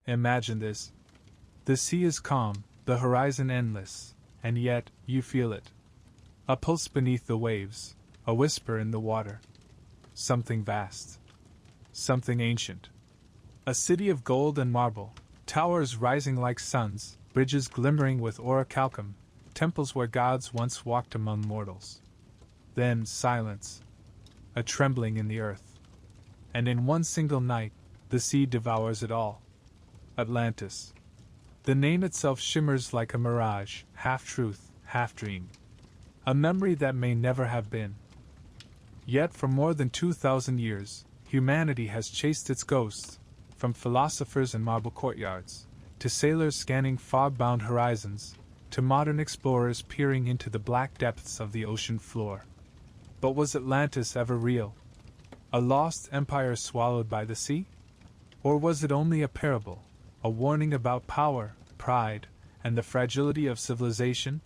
Imagine this. The sea is calm, the horizon endless, and yet, you feel it. A pulse beneath the waves, a whisper in the water. Something vast. Something ancient. A city of gold and marble, towers rising like suns, bridges glimmering with orichalcum, temples where gods once walked among mortals. Then silence. A trembling in the earth. And in one single night, the sea devours it all. Atlantis. The name itself shimmers like a mirage, half truth, half dream. A memory that may never have been. Yet for more than 2,000 years, humanity has chased its ghosts, from philosophers in marble courtyards, to sailors scanning fog-bound horizons, to modern explorers peering into the black depths of the ocean floor. But was Atlantis ever real? A lost empire swallowed by the sea? Or was it only a parable, a warning about power, pride, and the fragility of civilization?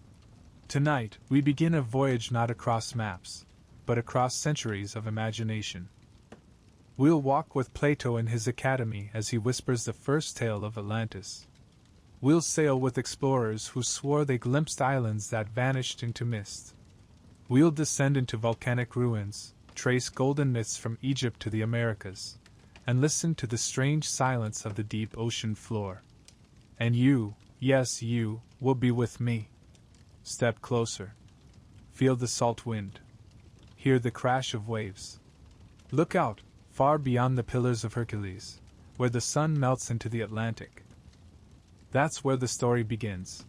Tonight, we begin a voyage not across maps, but across centuries of imagination. We'll walk with Plato in his academy as he whispers the first tale of Atlantis. We'll sail with explorers who swore they glimpsed islands that vanished into mist. We'll descend into volcanic ruins, trace golden myths from Egypt to the Americas, and listen to the strange silence of the deep ocean floor. And you, yes you, will be with me. Step closer. Feel the salt wind. Hear the crash of waves. Look out, far beyond the Pillars of Hercules, where the sun melts into the Atlantic. That's where the story begins.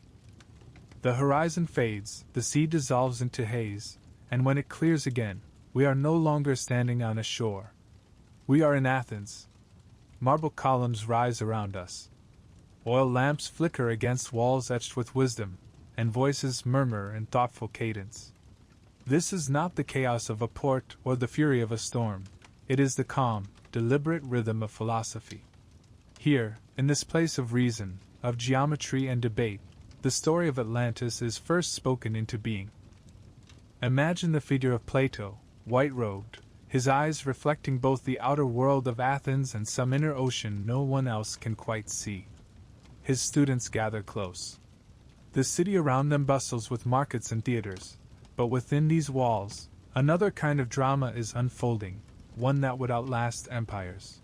The horizon fades, the sea dissolves into haze, and when it clears again, we are no longer standing on a shore. We are in Athens. Marble columns rise around us. Oil lamps flicker against walls etched with wisdom, and voices murmur in thoughtful cadence. This is not the chaos of a port or the fury of a storm. It is the calm, deliberate rhythm of philosophy. Here, in this place of reason, of geometry and debate, the story of Atlantis is first spoken into being. Imagine the figure of Plato, white-robed, his eyes reflecting both the outer world of Athens and some inner ocean no one else can quite see. His students gather close. The city around them bustles with markets and theaters, but within these walls, another kind of drama is unfolding, one that would outlast empires.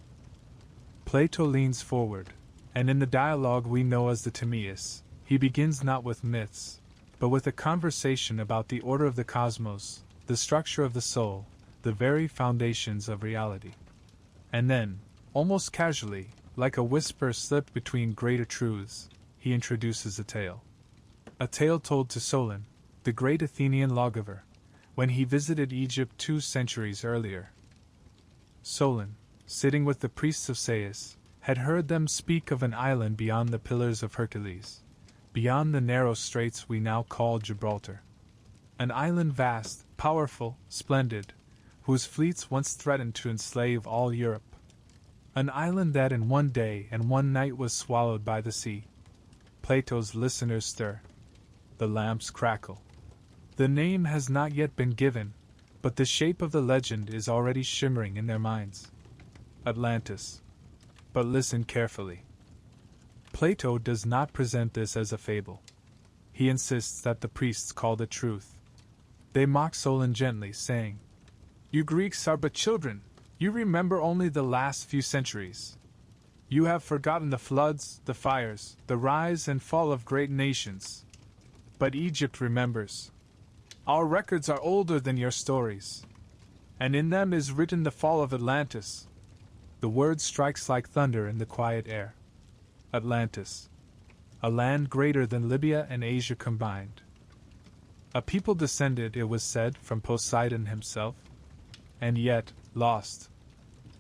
Plato leans forward, and in the dialogue we know as the Timaeus, he begins not with myths, but with a conversation about the order of the cosmos, the structure of the soul, the very foundations of reality. And then, almost casually, like a whisper slipped between greater truths, he introduces a tale. A tale told to Solon, the great Athenian lawgiver, when he visited Egypt 2 centuries earlier. Solon, sitting with the priests of Sais, had heard them speak of an island beyond the Pillars of Hercules, beyond the narrow straits we now call Gibraltar. An island vast, powerful, splendid, whose fleets once threatened to enslave all Europe. An island that in one day and one night was swallowed by the sea. Plato's listeners stir. The lamps crackle. The name has not yet been given, but the shape of the legend is already shimmering in their minds. Atlantis. But listen carefully. Plato does not present this as a fable. He insists that the priests call it truth. They mock Solon gently, saying, "You Greeks are but children. You remember only the last few centuries. You have forgotten the floods, the fires, the rise and fall of great nations. But Egypt remembers. Our records are older than your stories. And in them is written the fall of Atlantis." The word strikes like thunder in the quiet air. Atlantis. A land greater than Libya and Asia combined. A people descended, it was said, from Poseidon himself. And yet, lost.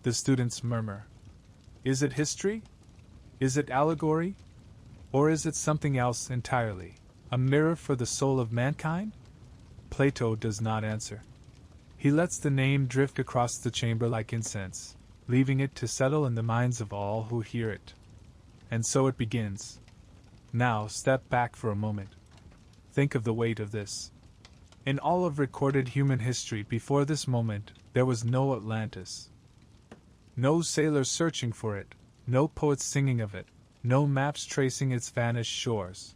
The students murmur. Is it history? Is it allegory? Or is it something else entirely? A mirror for the soul of mankind? Plato does not answer. He lets the name drift across the chamber like incense, leaving it to settle in the minds of all who hear it. And so it begins. Now step back for a moment. Think of the weight of this. In all of recorded human history before this moment, there was no Atlantis. No sailors searching for it, no poets singing of it, no maps tracing its vanished shores.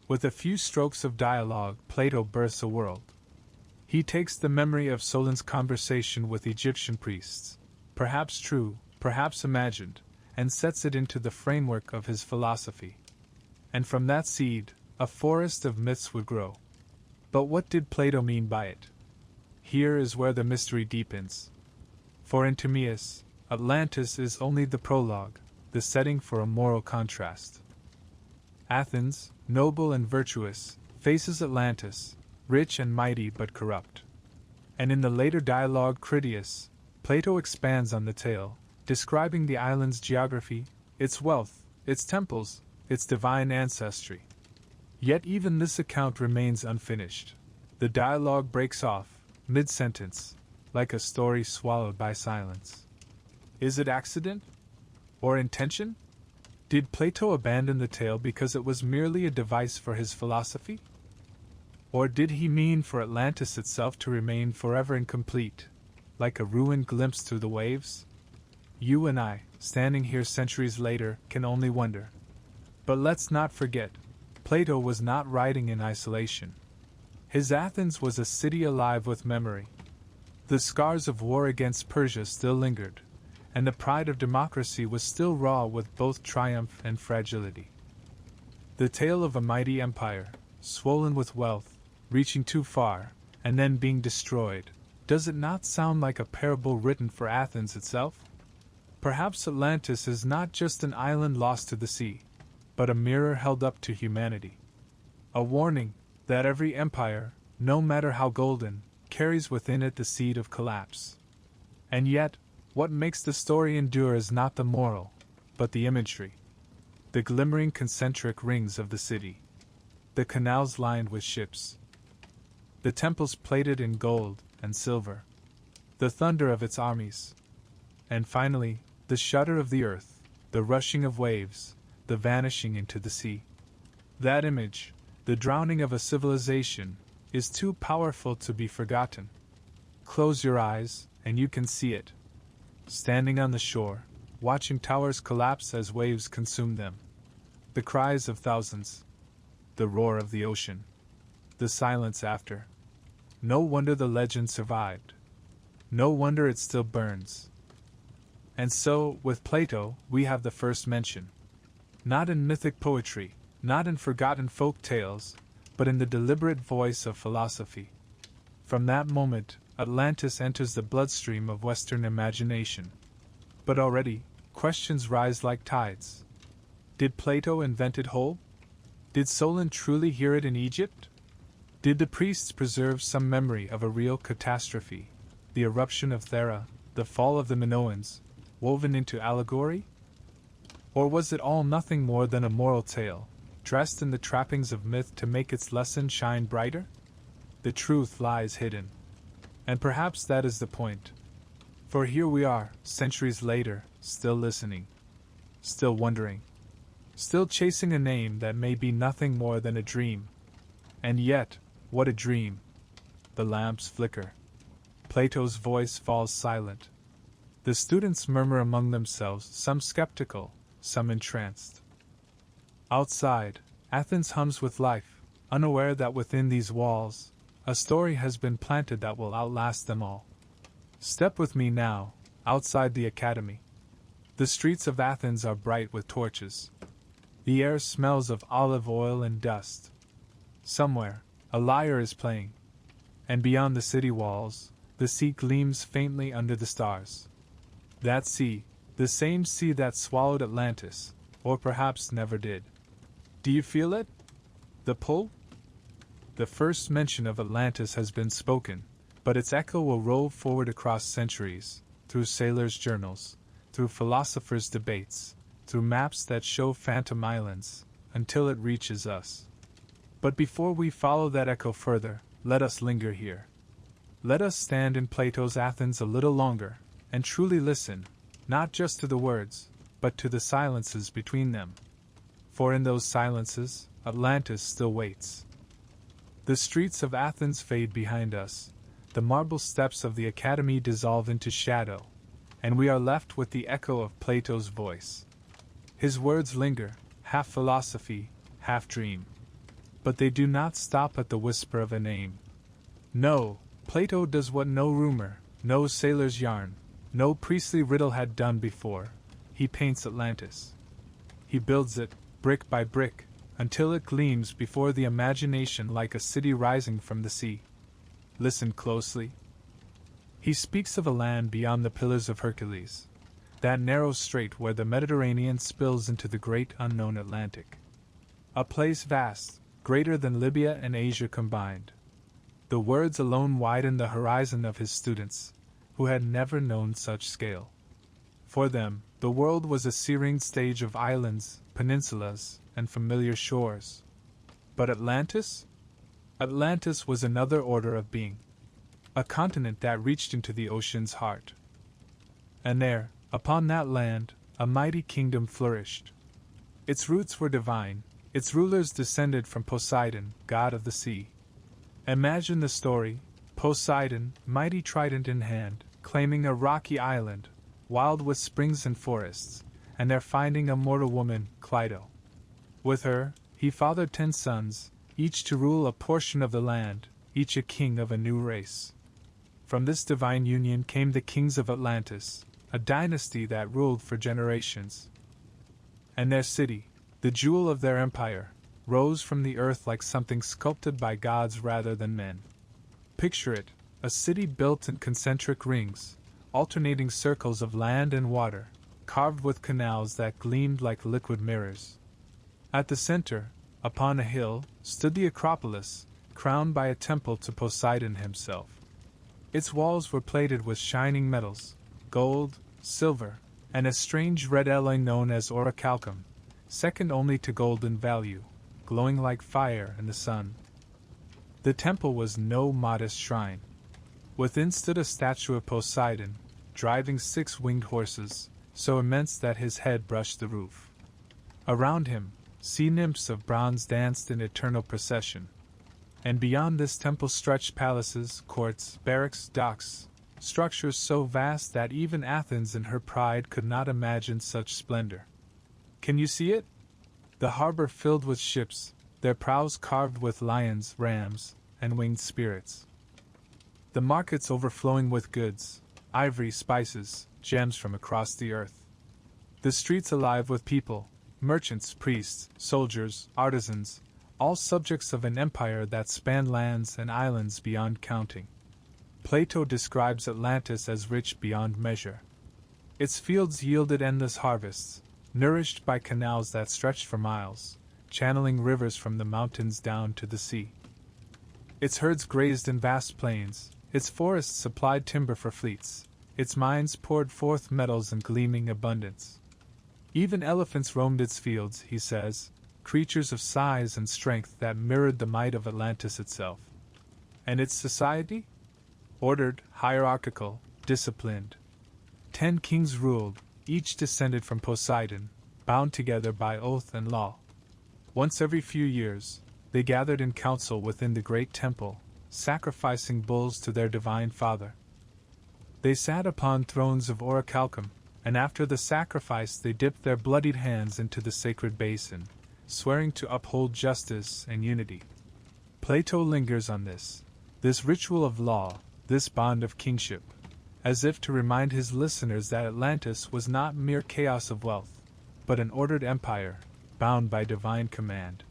With a few strokes of dialogue, Plato births a world. He takes the memory of Solon's conversation with Egyptian priests, perhaps true, perhaps imagined, and sets it into the framework of his philosophy. And from that seed, a forest of myths would grow. But what did Plato mean by it? Here is where the mystery deepens. For in Timaeus, Atlantis is only the prologue, the setting for a moral contrast. Athens, noble and virtuous, faces Atlantis, rich and mighty but corrupt. And in the later dialogue Critias, Plato expands on the tale, describing the island's geography, its wealth, its temples, its divine ancestry. Yet even this account remains unfinished. The dialogue breaks off, mid-sentence, like a story swallowed by silence. Is it accident? Or intention? Did Plato abandon the tale because it was merely a device for his philosophy? Or did he mean for Atlantis itself to remain forever incomplete, like a ruined glimpse through the waves? You and I, standing here centuries later, can only wonder. But let's not forget, Plato was not writing in isolation. His Athens was a city alive with memory. The scars of war against Persia still lingered, and the pride of democracy was still raw with both triumph and fragility. The tale of a mighty empire, swollen with wealth, reaching too far, and then being destroyed, does it not sound like a parable written for Athens itself? Perhaps Atlantis is not just an island lost to the sea, but a mirror held up to humanity. A warning that every empire, no matter how golden, carries within it the seed of collapse. And yet, what makes the story endure is not the moral, but the imagery. The glimmering concentric rings of the city. The canals lined with ships. The temples plated in gold and silver. The thunder of its armies. And finally, the shudder of the earth, the rushing of waves, the vanishing into the sea. That image, the drowning of a civilization, is too powerful to be forgotten. Close your eyes, and you can see it. Standing on the shore, watching towers collapse as waves consume them. The cries of thousands. The roar of the ocean. The silence after. No wonder the legend survived. No wonder it still burns. And so, with Plato, we have the first mention. Not in mythic poetry, not in forgotten folk tales, but in the deliberate voice of philosophy. From that moment, Atlantis enters the bloodstream of Western imagination. But already, questions rise like tides. Did Plato invent it whole? Did Solon truly hear it in Egypt? Did the priests preserve some memory of a real catastrophe, the eruption of Thera, the fall of the Minoans, woven into allegory? Or was it all nothing more than a moral tale, dressed in the trappings of myth to make its lesson shine brighter? The truth lies hidden. And perhaps that is the point. For here we are, centuries later, still listening, still wondering, still chasing a name that may be nothing more than a dream. And yet, what a dream! The lamps flicker. Plato's voice falls silent. The students murmur among themselves, some skeptical, some entranced. Outside, Athens hums with life, unaware that within these walls, a story has been planted that will outlast them all. Step with me now, outside the academy. The streets of Athens are bright with torches. The air smells of olive oil and dust. Somewhere, a lyre is playing. And beyond the city walls, the sea gleams faintly under the stars. That sea, the same sea that swallowed Atlantis, or perhaps never did. Do you feel it? The pull? The first mention of Atlantis has been spoken, but its echo will roll forward across centuries, through sailors' journals, through philosophers' debates, through maps that show phantom islands, until it reaches us. But before we follow that echo further, let us linger here. Let us stand in Plato's Athens a little longer, and truly listen, not just to the words, but to the silences between them. For in those silences, Atlantis still waits. The streets of Athens fade behind us, the marble steps of the academy dissolve into shadow, and we are left with the echo of Plato's voice. His words linger, half philosophy, half dream. But they do not stop at the whisper of a name. No, Plato does what no rumor, no sailor's yarn, no priestly riddle had done before. He paints Atlantis. He builds it, brick by brick, until it gleams before the imagination like a city rising from the sea. Listen closely. He speaks of a land beyond the Pillars of Hercules, that narrow strait where the Mediterranean spills into the great unknown Atlantic. A place vast, greater than Libya and Asia combined. The words alone widen the horizon of his students, who had never known such scale. For them, the world was a serene stage of islands, peninsulas, and familiar shores. But Atlantis? Atlantis was another order of being. A continent that reached into the ocean's heart. And there, upon that land, a mighty kingdom flourished. Its roots were divine, its rulers descended from Poseidon, god of the sea. Imagine the story: Poseidon, mighty trident in hand, claiming a rocky island, wild with springs and forests, and there finding a mortal woman, Cleito. With her, he fathered 10 sons, each to rule a portion of the land, each a king of a new race. From this divine union came the kings of Atlantis, a dynasty that ruled for generations. And their city, the jewel of their empire, rose from the earth like something sculpted by gods rather than men. Picture it, a city built in concentric rings, alternating circles of land and water, carved with canals that gleamed like liquid mirrors. At the center, upon a hill, stood the Acropolis, crowned by a temple to Poseidon himself. Its walls were plated with shining metals, gold, silver, and a strange red alloy known as orichalcum, second only to gold in value, glowing like fire in the sun. The temple was no modest shrine. Within stood a statue of Poseidon, driving 6 winged horses, so immense that his head brushed the roof. Around him, sea nymphs of bronze danced in eternal procession. And beyond this temple stretched palaces, courts, barracks, docks, structures so vast that even Athens in her pride could not imagine such splendor. Can you see it? The harbor filled with ships, their prows carved with lions, rams, and winged spirits. The markets overflowing with goods, ivory, spices, gems from across the earth. The streets alive with people, merchants, priests, soldiers, artisans, all subjects of an empire that spanned lands and islands beyond counting. Plato describes Atlantis as rich beyond measure. Its fields yielded endless harvests, nourished by canals that stretched for miles, channeling rivers from the mountains down to the sea. Its herds grazed in vast plains, its forests supplied timber for fleets, its mines poured forth metals in gleaming abundance. Even elephants roamed its fields, he says, creatures of size and strength that mirrored the might of Atlantis itself. And its society? Ordered, hierarchical, disciplined. 10 kings ruled, each descended from Poseidon, bound together by oath and law. Once every few years, they gathered in council within the great temple, sacrificing bulls to their divine father. They sat upon thrones of orichalcum, and after the sacrifice they dipped their bloodied hands into the sacred basin, swearing to uphold justice and unity. Plato lingers on this ritual of law, this bond of kingship, as if to remind his listeners that Atlantis was not mere chaos of wealth, but an ordered empire, bound by divine command.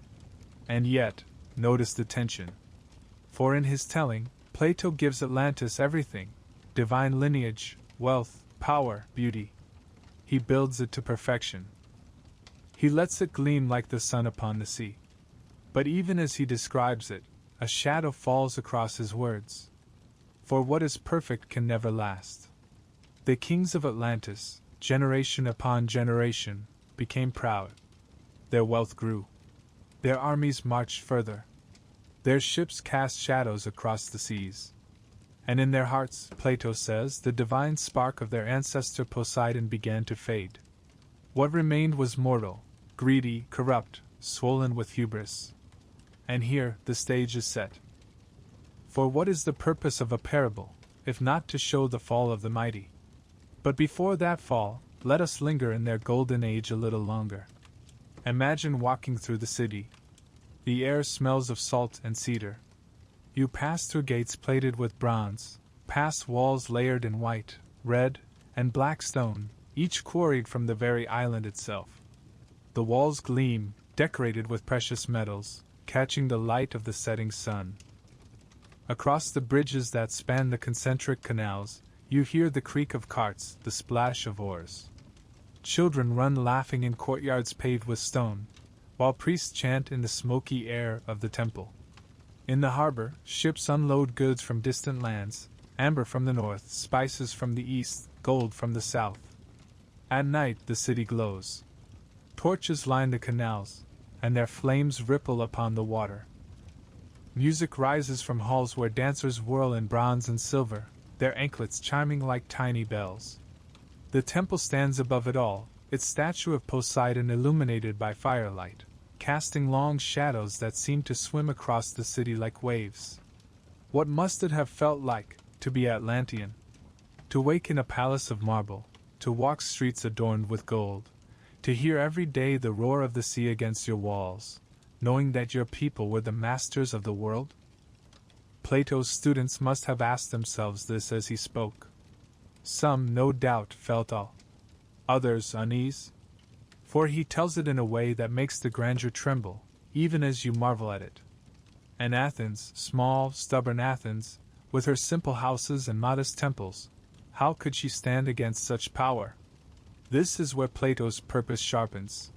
And yet, notice the tension. For in his telling, Plato gives Atlantis everything: divine lineage, wealth, power, beauty. He builds it to perfection. He lets it gleam like the sun upon the sea. But even as he describes it, a shadow falls across his words. For what is perfect can never last. The kings of Atlantis, generation upon generation, became proud. Their wealth grew. Their armies marched further. Their ships cast shadows across the seas. And in their hearts, Plato says, the divine spark of their ancestor Poseidon began to fade. What remained was mortal, greedy, corrupt, swollen with hubris. And here the stage is set. For what is the purpose of a parable, if not to show the fall of the mighty? But before that fall, let us linger in their golden age a little longer. Imagine walking through the city. The air smells of salt and cedar. You pass through gates plated with bronze, past walls layered in white, red, and black stone, each quarried from the very island itself. The walls gleam, decorated with precious metals, catching the light of the setting sun. Across the bridges that span the concentric canals, you hear the creak of carts, the splash of oars. Children run laughing in courtyards paved with stone, while priests chant in the smoky air of the temple. In the harbor, ships unload goods from distant lands, amber from the north, spices from the east, gold from the south. At night the city glows. Torches line the canals, and their flames ripple upon the water. Music rises from halls where dancers whirl in bronze and silver, their anklets chiming like tiny bells. The temple stands above it all, its statue of Poseidon illuminated by firelight, casting long shadows that seem to swim across the city like waves. What must it have felt like, to be Atlantean? To wake in a palace of marble, to walk streets adorned with gold, to hear every day the roar of the sea against your walls, knowing that your people were the masters of the world? Plato's students must have asked themselves this as he spoke. Some, no doubt, felt awe, others unease. For he tells it in a way that makes the grandeur tremble, even as you marvel at it. And Athens, small, stubborn Athens, with her simple houses and modest temples, how could she stand against such power? This is where Plato's purpose sharpens.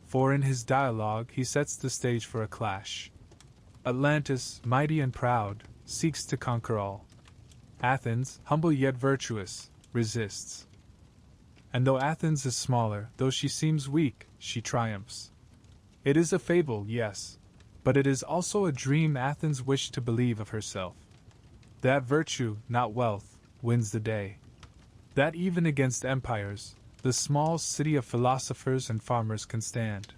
For in his dialogue he sets the stage for a clash. Atlantis, mighty and proud, seeks to conquer all. Athens, humble yet virtuous, resists. And though Athens is smaller, though she seems weak, she triumphs. It is a fable, yes, but it is also a dream Athens wished to believe of herself. That virtue, not wealth, wins the day. That even against empires, the small city of philosophers and farmers can stand.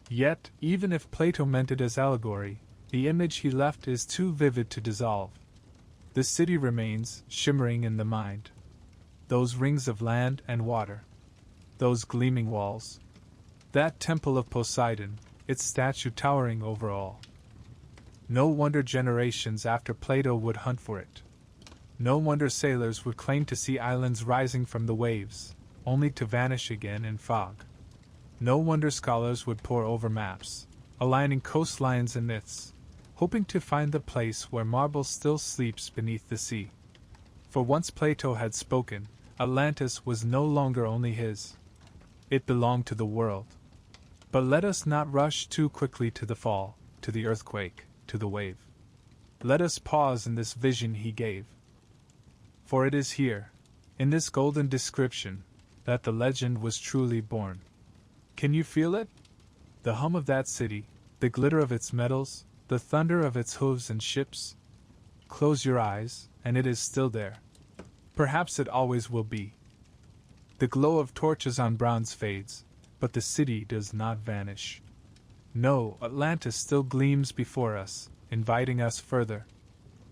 Yet, even if Plato meant it as allegory, the image he left is too vivid to dissolve. The city remains, shimmering in the mind. Those rings of land and water. Those gleaming walls. That temple of Poseidon, its statue towering over all. No wonder generations after Plato would hunt for it. No wonder sailors would claim to see islands rising from the waves, only to vanish again in fog. No wonder scholars would pore over maps, aligning coastlines and myths, hoping to find the place where marble still sleeps beneath the sea. For once Plato had spoken, Atlantis was no longer only his. It belonged to the world. But let us not rush too quickly to the fall, to the earthquake, to the wave. Let us pause in this vision he gave. For it is here, in this golden description, that the legend was truly born. Can you feel it? The hum of that city, the glitter of its metals, the thunder of its hooves and ships? Close your eyes, and it is still there. Perhaps it always will be. The glow of torches on bronze fades, but the city does not vanish. No, Atlantis still gleams before us, inviting us further.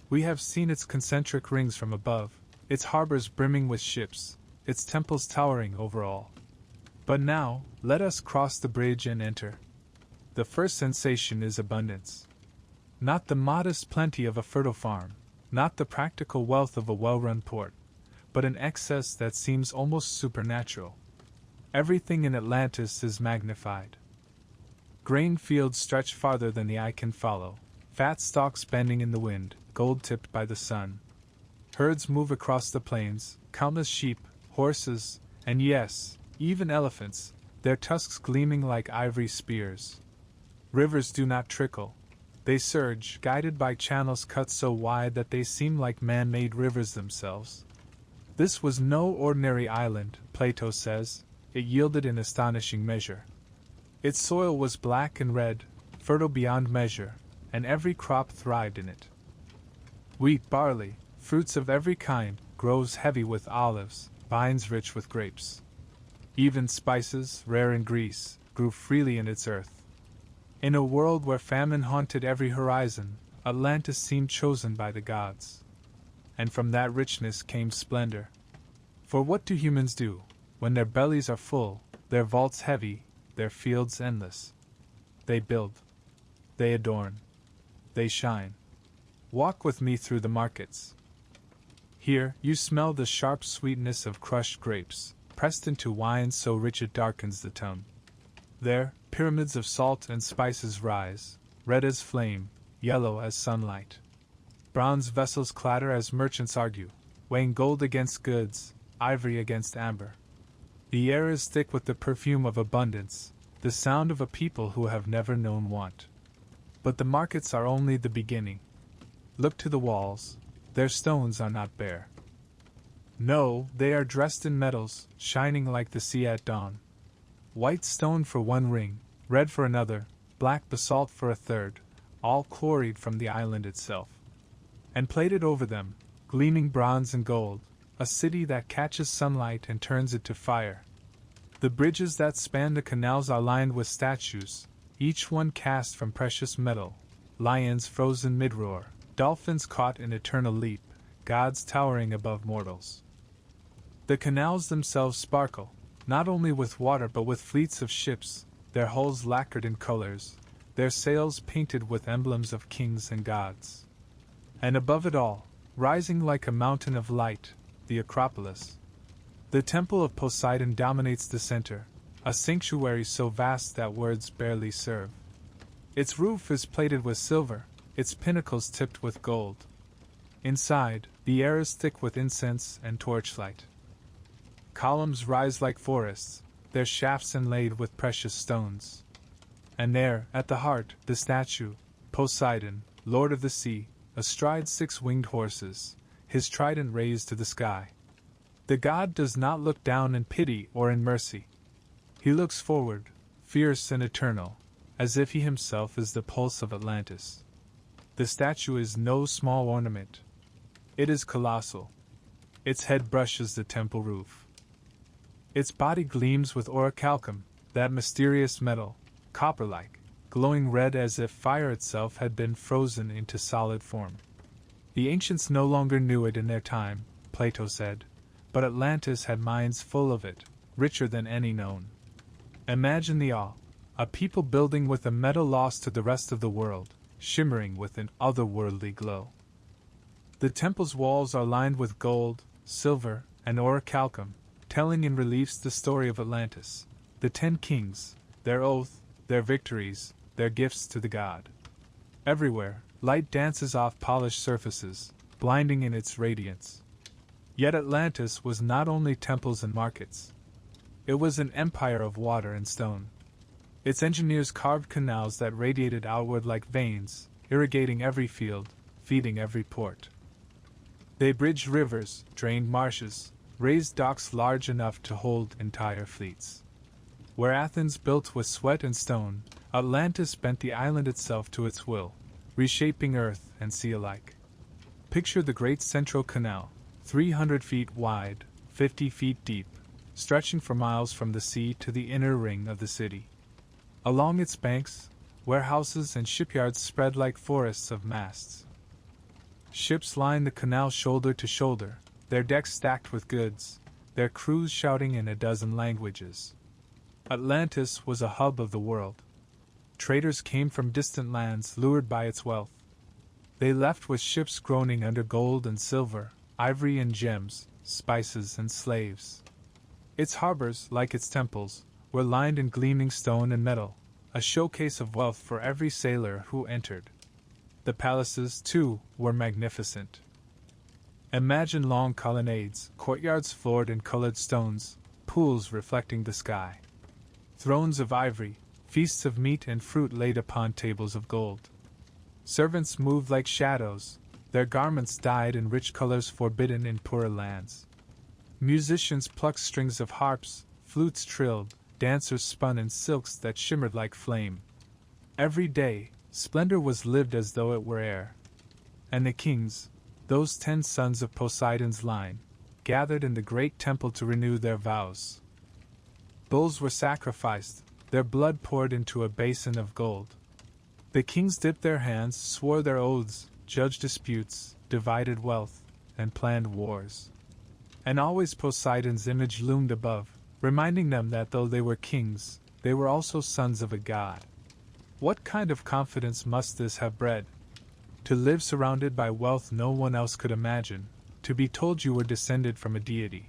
We have seen its concentric rings from above, its harbors brimming with ships, its temples towering over all. But now, let us cross the bridge and enter. The first sensation is abundance. Not the modest plenty of a fertile farm, not the practical wealth of a well-run port, but an excess that seems almost supernatural. Everything in Atlantis is magnified. Grain fields stretch farther than the eye can follow, fat stalks bending in the wind, gold-tipped by the sun. Herds move across the plains, countless sheep, horses, and yes, even elephants, their tusks gleaming like ivory spears. Rivers do not trickle. They surge, guided by channels cut so wide that they seem like man-made rivers themselves. This was no ordinary island, Plato says. It yielded in astonishing measure. Its soil was black and red, fertile beyond measure, and every crop thrived in it. Wheat, barley, fruits of every kind, groves heavy with olives, vines rich with grapes. Even spices, rare in Greece, grew freely in its earth. In a world where famine haunted every horizon, Atlantis seemed chosen by the gods. And from that richness came splendor. For what do humans do? when their bellies are full, their vaults heavy, their fields endless. They build. They adorn. They shine. Walk with me through the markets. Here, you smell the sharp sweetness of crushed grapes, pressed into wine so rich it darkens the tongue. There, pyramids of salt and spices rise, red as flame, yellow as sunlight. Bronze vessels clatter as merchants argue, weighing gold against goods, ivory against amber. The air is thick with the perfume of abundance, the sound of a people who have never known want. But the markets are only the beginning. Look to the walls, their stones are not bare. No, they are dressed in metals, shining like the sea at dawn. White stone for one ring, red for another, black basalt for a third, all quarried from the island itself. And plated over them, gleaming bronze and gold, a city that catches sunlight and turns it to fire. The bridges that span the canals are lined with statues, each one cast from precious metal, lions frozen mid-roar, dolphins caught in eternal leap, gods towering above mortals. The canals themselves sparkle, not only with water but with fleets of ships, their hulls lacquered in colors, their sails painted with emblems of kings and gods. And above it all, rising like a mountain of light, the Acropolis. The temple of Poseidon dominates the center, a sanctuary so vast that words barely serve. Its roof is plated with silver, its pinnacles tipped with gold. Inside, the air is thick with incense and torchlight. Columns rise like forests, their shafts inlaid with precious stones. And there, at the heart, the statue, Poseidon, lord of the sea, astride 6 winged horses, his trident raised to the sky. The god does not look down in pity or in mercy. He looks forward, fierce and eternal, as if he himself is the pulse of Atlantis. The statue is no small ornament. It is colossal. Its head brushes the temple roof. Its body gleams with orichalcum, that mysterious metal, copper-like, glowing red as if fire itself had been frozen into solid form. The ancients no longer knew it in their time, Plato said, but Atlantis had mines full of it, richer than any known. Imagine the awe, a people building with a metal lost to the rest of the world, shimmering with an otherworldly glow. The temple's walls are lined with gold, silver, and orichalcum, telling in reliefs the story of Atlantis, the 10 kings, their oath, their victories, their gifts to the god. Everywhere, light dances off polished surfaces, blinding in its radiance. Yet Atlantis was not only temples and markets. It was an empire of water and stone. Its engineers carved canals that radiated outward like veins, irrigating every field, feeding every port. They bridged rivers, drained marshes, raised docks large enough to hold entire fleets. Where Athens built with sweat and stone, Atlantis bent the island itself to its will, reshaping earth and sea alike. Picture the great central canal, 300 feet wide, 50 feet deep, stretching for miles from the sea to the inner ring of the city. Along its banks, warehouses and shipyards spread like forests of masts. Ships line the canal shoulder to shoulder, their decks stacked with goods, their crews shouting in a dozen languages. Atlantis was a hub of the world. Traders came from distant lands lured by its wealth. They left with ships groaning under gold and silver, ivory and gems, spices and slaves. Its harbors, like its temples, were lined in gleaming stone and metal, a showcase of wealth for every sailor who entered. The palaces, too, were magnificent. Imagine long colonnades, courtyards floored in colored stones, pools reflecting the sky. Thrones of ivory, feasts of meat and fruit laid upon tables of gold. Servants moved like shadows, their garments dyed in rich colors forbidden in poorer lands. Musicians plucked strings of harps, flutes trilled, dancers spun in silks that shimmered like flame. Every day, splendor was lived as though it were air. And the kings, those 10 sons of Poseidon's line, gathered in the great temple to renew their vows. Bulls were sacrificed, their blood poured into a basin of gold. The kings dipped their hands, swore their oaths, judged disputes, divided wealth, and planned wars. And always Poseidon's image loomed above, reminding them that though they were kings, they were also sons of a god. What kind of confidence must this have bred? To live surrounded by wealth no one else could imagine, to be told you were descended from a deity,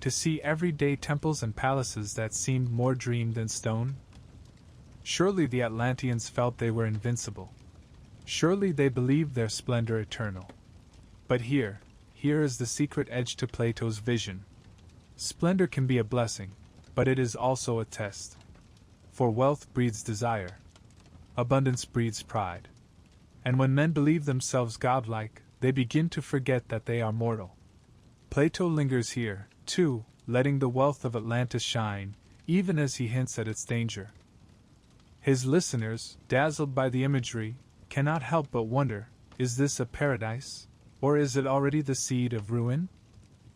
to see everyday temples and palaces that seemed more dream than stone? Surely the Atlanteans felt they were invincible. Surely they believed their splendor eternal. But here is the secret edge to Plato's vision. Splendor can be a blessing, but it is also a test. For wealth breeds desire. Abundance breeds pride. And when men believe themselves godlike, they begin to forget that they are mortal. Plato lingers here, too, letting the wealth of Atlantis shine, even as he hints at its danger. His listeners, dazzled by the imagery, cannot help but wonder, is this a paradise, or is it already the seed of ruin?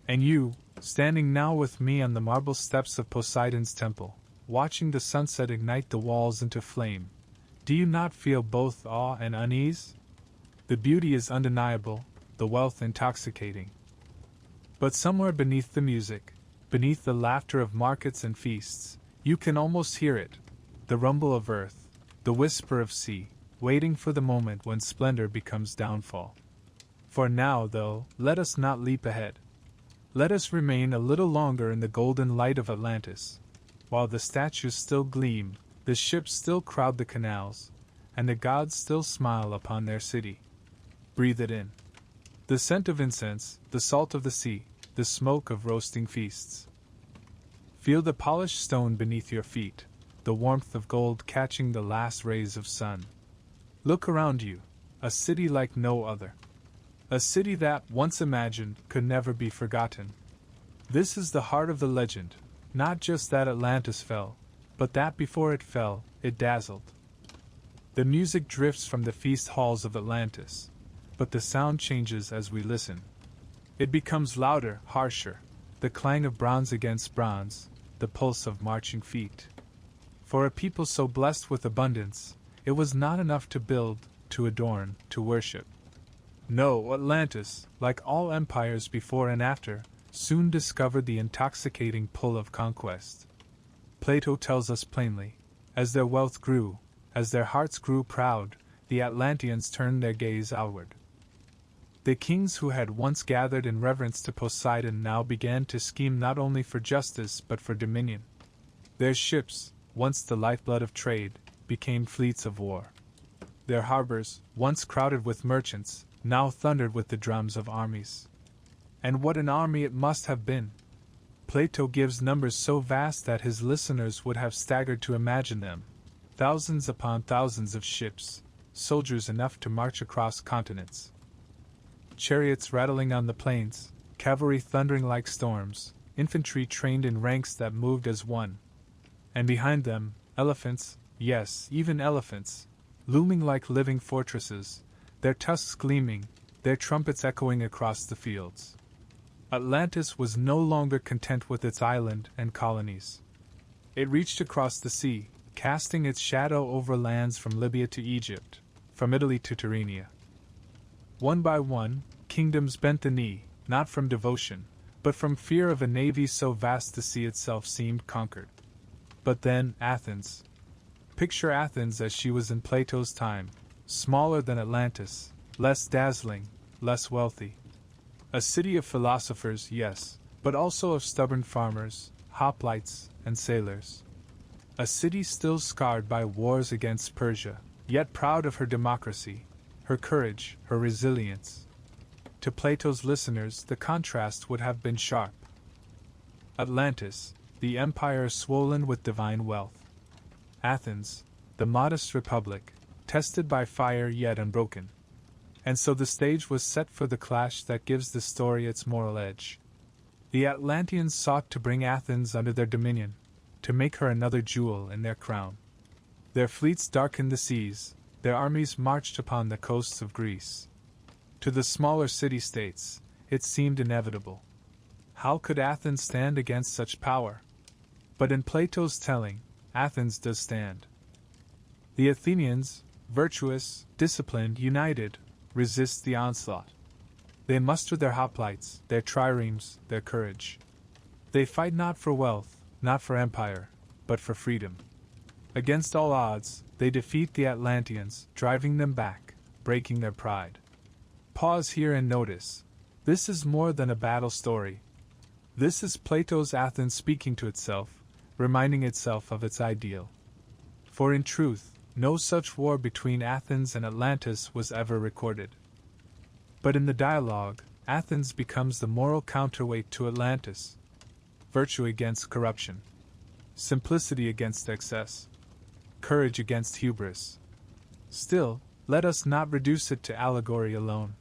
And you, standing now with me on the marble steps of Poseidon's temple, watching the sunset ignite the walls into flame, do you not feel both awe and unease? The beauty is undeniable, the wealth intoxicating. But somewhere beneath the music, beneath the laughter of markets and feasts, you can almost hear it, the rumble of earth, the whisper of sea, waiting for the moment when splendor becomes downfall. For now, though, let us not leap ahead. Let us remain a little longer in the golden light of Atlantis. While the statues still gleam, the ships still crowd the canals, and the gods still smile upon their city. Breathe it in. The scent of incense, the salt of the sea, the smoke of roasting feasts. Feel the polished stone beneath your feet, the warmth of gold catching the last rays of sun. Look around you, a city like no other. A city that, once imagined, could never be forgotten. This is the heart of the legend, not just that Atlantis fell, but that before it fell, it dazzled. The music drifts from the feast halls of Atlantis, but the sound changes as we listen. It becomes louder, harsher, the clang of bronze against bronze, the pulse of marching feet. For a people so blessed with abundance, it was not enough to build, to adorn, to worship. No, Atlantis, like all empires before and after, soon discovered the intoxicating pull of conquest. Plato tells us plainly, as their wealth grew, as their hearts grew proud, the Atlanteans turned their gaze outward. The kings who had once gathered in reverence to Poseidon now began to scheme not only for justice but for dominion. Their ships, once the lifeblood of trade, became fleets of war. Their harbors, once crowded with merchants, now thundered with the drums of armies. And what an army it must have been! Plato gives numbers so vast that his listeners would have staggered to imagine them. Thousands upon thousands of ships, soldiers enough to march across continents. Chariots rattling on the plains, cavalry thundering like storms, infantry trained in ranks that moved as one. And behind them, elephants, yes, even elephants, looming like living fortresses, their tusks gleaming, their trumpets echoing across the fields. Atlantis was no longer content with its island and colonies. It reached across the sea, casting its shadow over lands from Libya to Egypt, from Italy to Tyrrhenia. One by one, kingdoms bent the knee, not from devotion, but from fear of a navy so vast the sea itself seemed conquered. But then, Athens. Picture Athens as she was in Plato's time, smaller than Atlantis, less dazzling, less wealthy. A city of philosophers, yes, but also of stubborn farmers, hoplites, and sailors. A city still scarred by wars against Persia, yet proud of her democracy, her courage, her resilience. To Plato's listeners, the contrast would have been sharp. Atlantis, the empire swollen with divine wealth. Athens, the modest republic, tested by fire yet unbroken. And so the stage was set for the clash that gives the story its moral edge. The Atlanteans sought to bring Athens under their dominion, to make her another jewel in their crown. Their fleets darkened the seas, their armies marched upon the coasts of Greece. To the smaller city-states, it seemed inevitable. How could Athens stand against such power? But in Plato's telling, Athens does stand. The Athenians, virtuous, disciplined, united, resist the onslaught. They muster their hoplites, their triremes, their courage. They fight not for wealth, not for empire, but for freedom. Against all odds, they defeat the Atlanteans, driving them back, breaking their pride. Pause here and notice. This is more than a battle story. This is Plato's Athens speaking to itself, reminding itself of its ideal. For in truth, no such war between Athens and Atlantis was ever recorded. But in the dialogue, Athens becomes the moral counterweight to Atlantis. Virtue against corruption. Simplicity against excess. Courage against hubris. Still, let us not reduce it to allegory alone.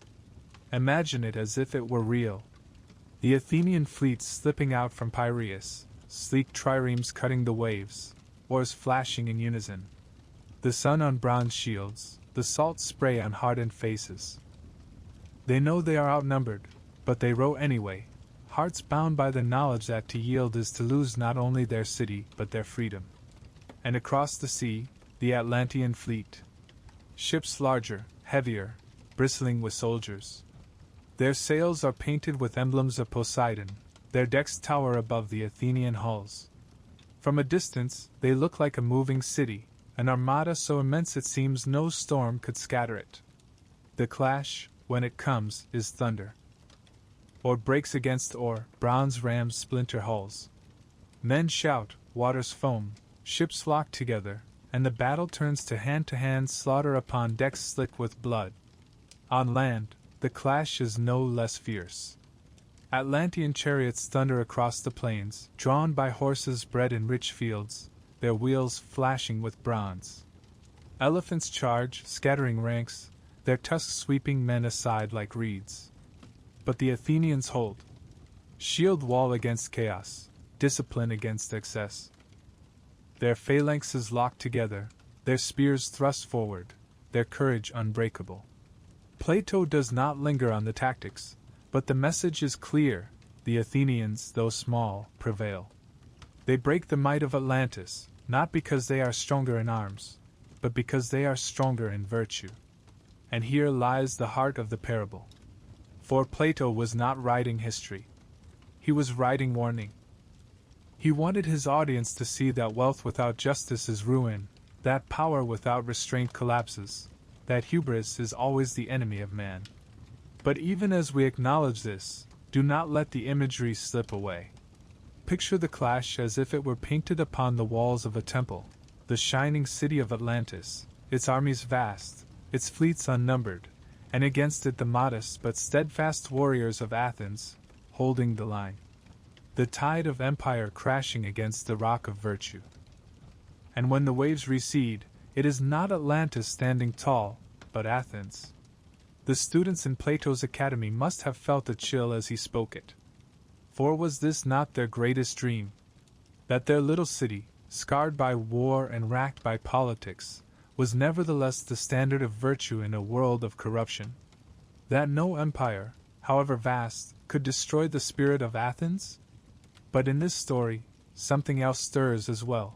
Imagine it as if it were real. The Athenian fleet slipping out from Piraeus, sleek triremes cutting the waves, oars flashing in unison. The sun on bronze shields, the salt spray on hardened faces. They know they are outnumbered, but they row anyway, hearts bound by the knowledge that to yield is to lose not only their city but their freedom. And across the sea, the Atlantean fleet. Ships larger, heavier, bristling with soldiers. Their sails are painted with emblems of Poseidon, their decks tower above the Athenian hulls. From a distance, they look like a moving city, an armada so immense it seems no storm could scatter it. The clash, when it comes, is thunder. Oar breaks against oar, bronze rams splinter hulls. Men shout, waters foam, ships lock together, and the battle turns to hand slaughter upon decks slick with blood. On land, the clash is no less fierce. Atlantean chariots thunder across the plains, drawn by horses bred in rich fields, their wheels flashing with bronze. Elephants charge, scattering ranks, their tusks sweeping men aside like reeds. But the Athenians hold. Shield wall against chaos, discipline against excess. Their phalanxes locked together, their spears thrust forward, their courage unbreakable. Plato does not linger on the tactics, but the message is clear: the Athenians, though small, prevail. They break the might of Atlantis, not because they are stronger in arms, but because they are stronger in virtue. And here lies the heart of the parable. For Plato was not writing history. He was writing warning. He wanted his audience to see that wealth without justice is ruin, that power without restraint collapses, that hubris is always the enemy of man. But even as we acknowledge this, do not let the imagery slip away. Picture the clash as if it were painted upon the walls of a temple, the shining city of Atlantis, its armies vast, its fleets unnumbered, and against it the modest but steadfast warriors of Athens, holding the line. The tide of empire crashing against the rock of virtue. And when the waves recede, it is not Atlantis standing tall, but Athens. The students in Plato's academy must have felt a chill as he spoke it. For was this not their greatest dream? That their little city, scarred by war and racked by politics, was nevertheless the standard of virtue in a world of corruption? That no empire, however vast, could destroy the spirit of Athens? But in this story, something else stirs as well.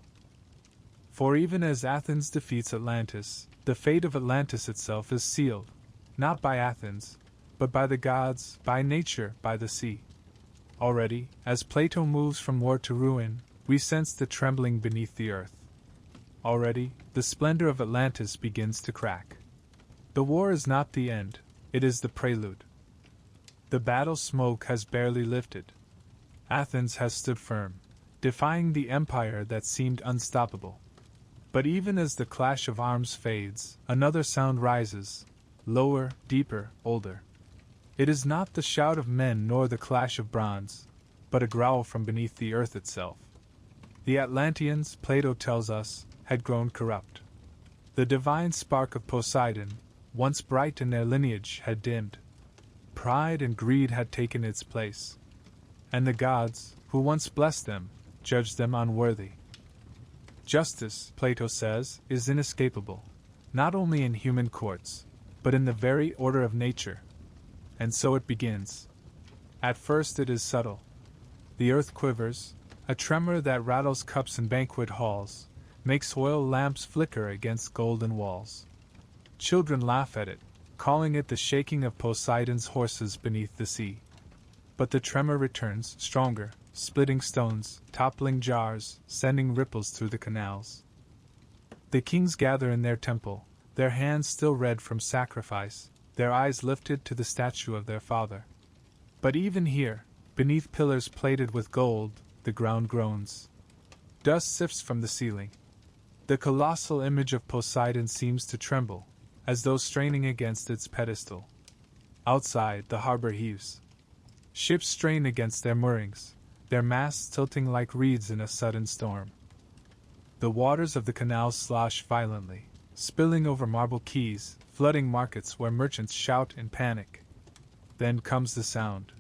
For even as Athens defeats Atlantis, the fate of Atlantis itself is sealed, not by Athens, but by the gods, by nature, by the sea. Already, as Plato moves from war to ruin, we sense the trembling beneath the earth. Already, the splendor of Atlantis begins to crack. The war is not the end, it is the prelude. The battle smoke has barely lifted. Athens has stood firm, defying the empire that seemed unstoppable. But even as the clash of arms fades, another sound rises, lower, deeper, older. It is not the shout of men nor the clash of bronze, but a growl from beneath the earth itself. The Atlanteans, Plato tells us, had grown corrupt. The divine spark of Poseidon, once bright in their lineage, had dimmed. Pride and greed had taken its place. And the gods, who once blessed them, judged them unworthy. Justice, Plato says, is inescapable, not only in human courts, but in the very order of nature. And so it begins. At first it is subtle. The earth quivers, a tremor that rattles cups in banquet halls, makes oil lamps flicker against golden walls. Children laugh at it, calling it the shaking of Poseidon's horses beneath the sea. But the tremor returns, stronger, splitting stones, toppling jars, sending ripples through the canals. The kings gather in their temple, their hands still red from sacrifice, their eyes lifted to the statue of their father. But even here, beneath pillars plated with gold, the ground groans. Dust sifts from the ceiling. The colossal image of Poseidon seems to tremble, as though straining against its pedestal. Outside, the harbor heaves. Ships strain against their moorings, their masts tilting like reeds in a sudden storm. The waters of the canals slosh violently, spilling over marble quays, flooding markets where merchants shout in panic. Then comes the sound.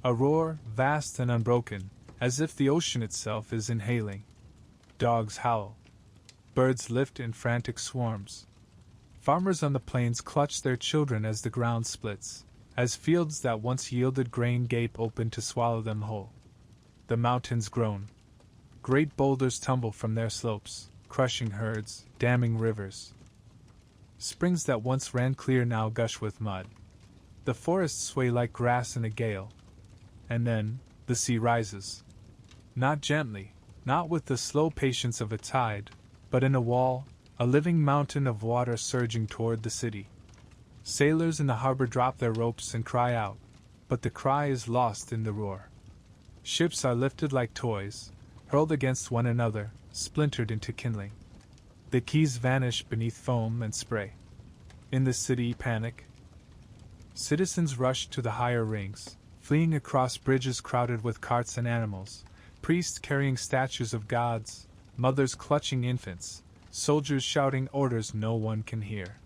A roar, vast and unbroken, as if the ocean itself is inhaling. Dogs howl. Birds lift in frantic swarms. Farmers on the plains clutch their children as the ground splits, as fields that once yielded grain gape open to swallow them whole. The mountains groan. Great boulders tumble from their slopes, crushing herds, damming rivers. Springs that once ran clear now gush with mud. The forests sway like grass in a gale. And then, the sea rises. Not gently, not with the slow patience of a tide, but in a wall, a living mountain of water surging toward the city. Sailors in the harbor drop their ropes and cry out, but the cry is lost in the roar. Ships are lifted like toys, hurled against one another, splintered into kindling. The quays vanish beneath foam and spray. In the city, panic. Citizens rush to the higher rings, fleeing across bridges crowded with carts and animals, priests carrying statues of gods, mothers clutching infants, soldiers shouting orders no one can hear.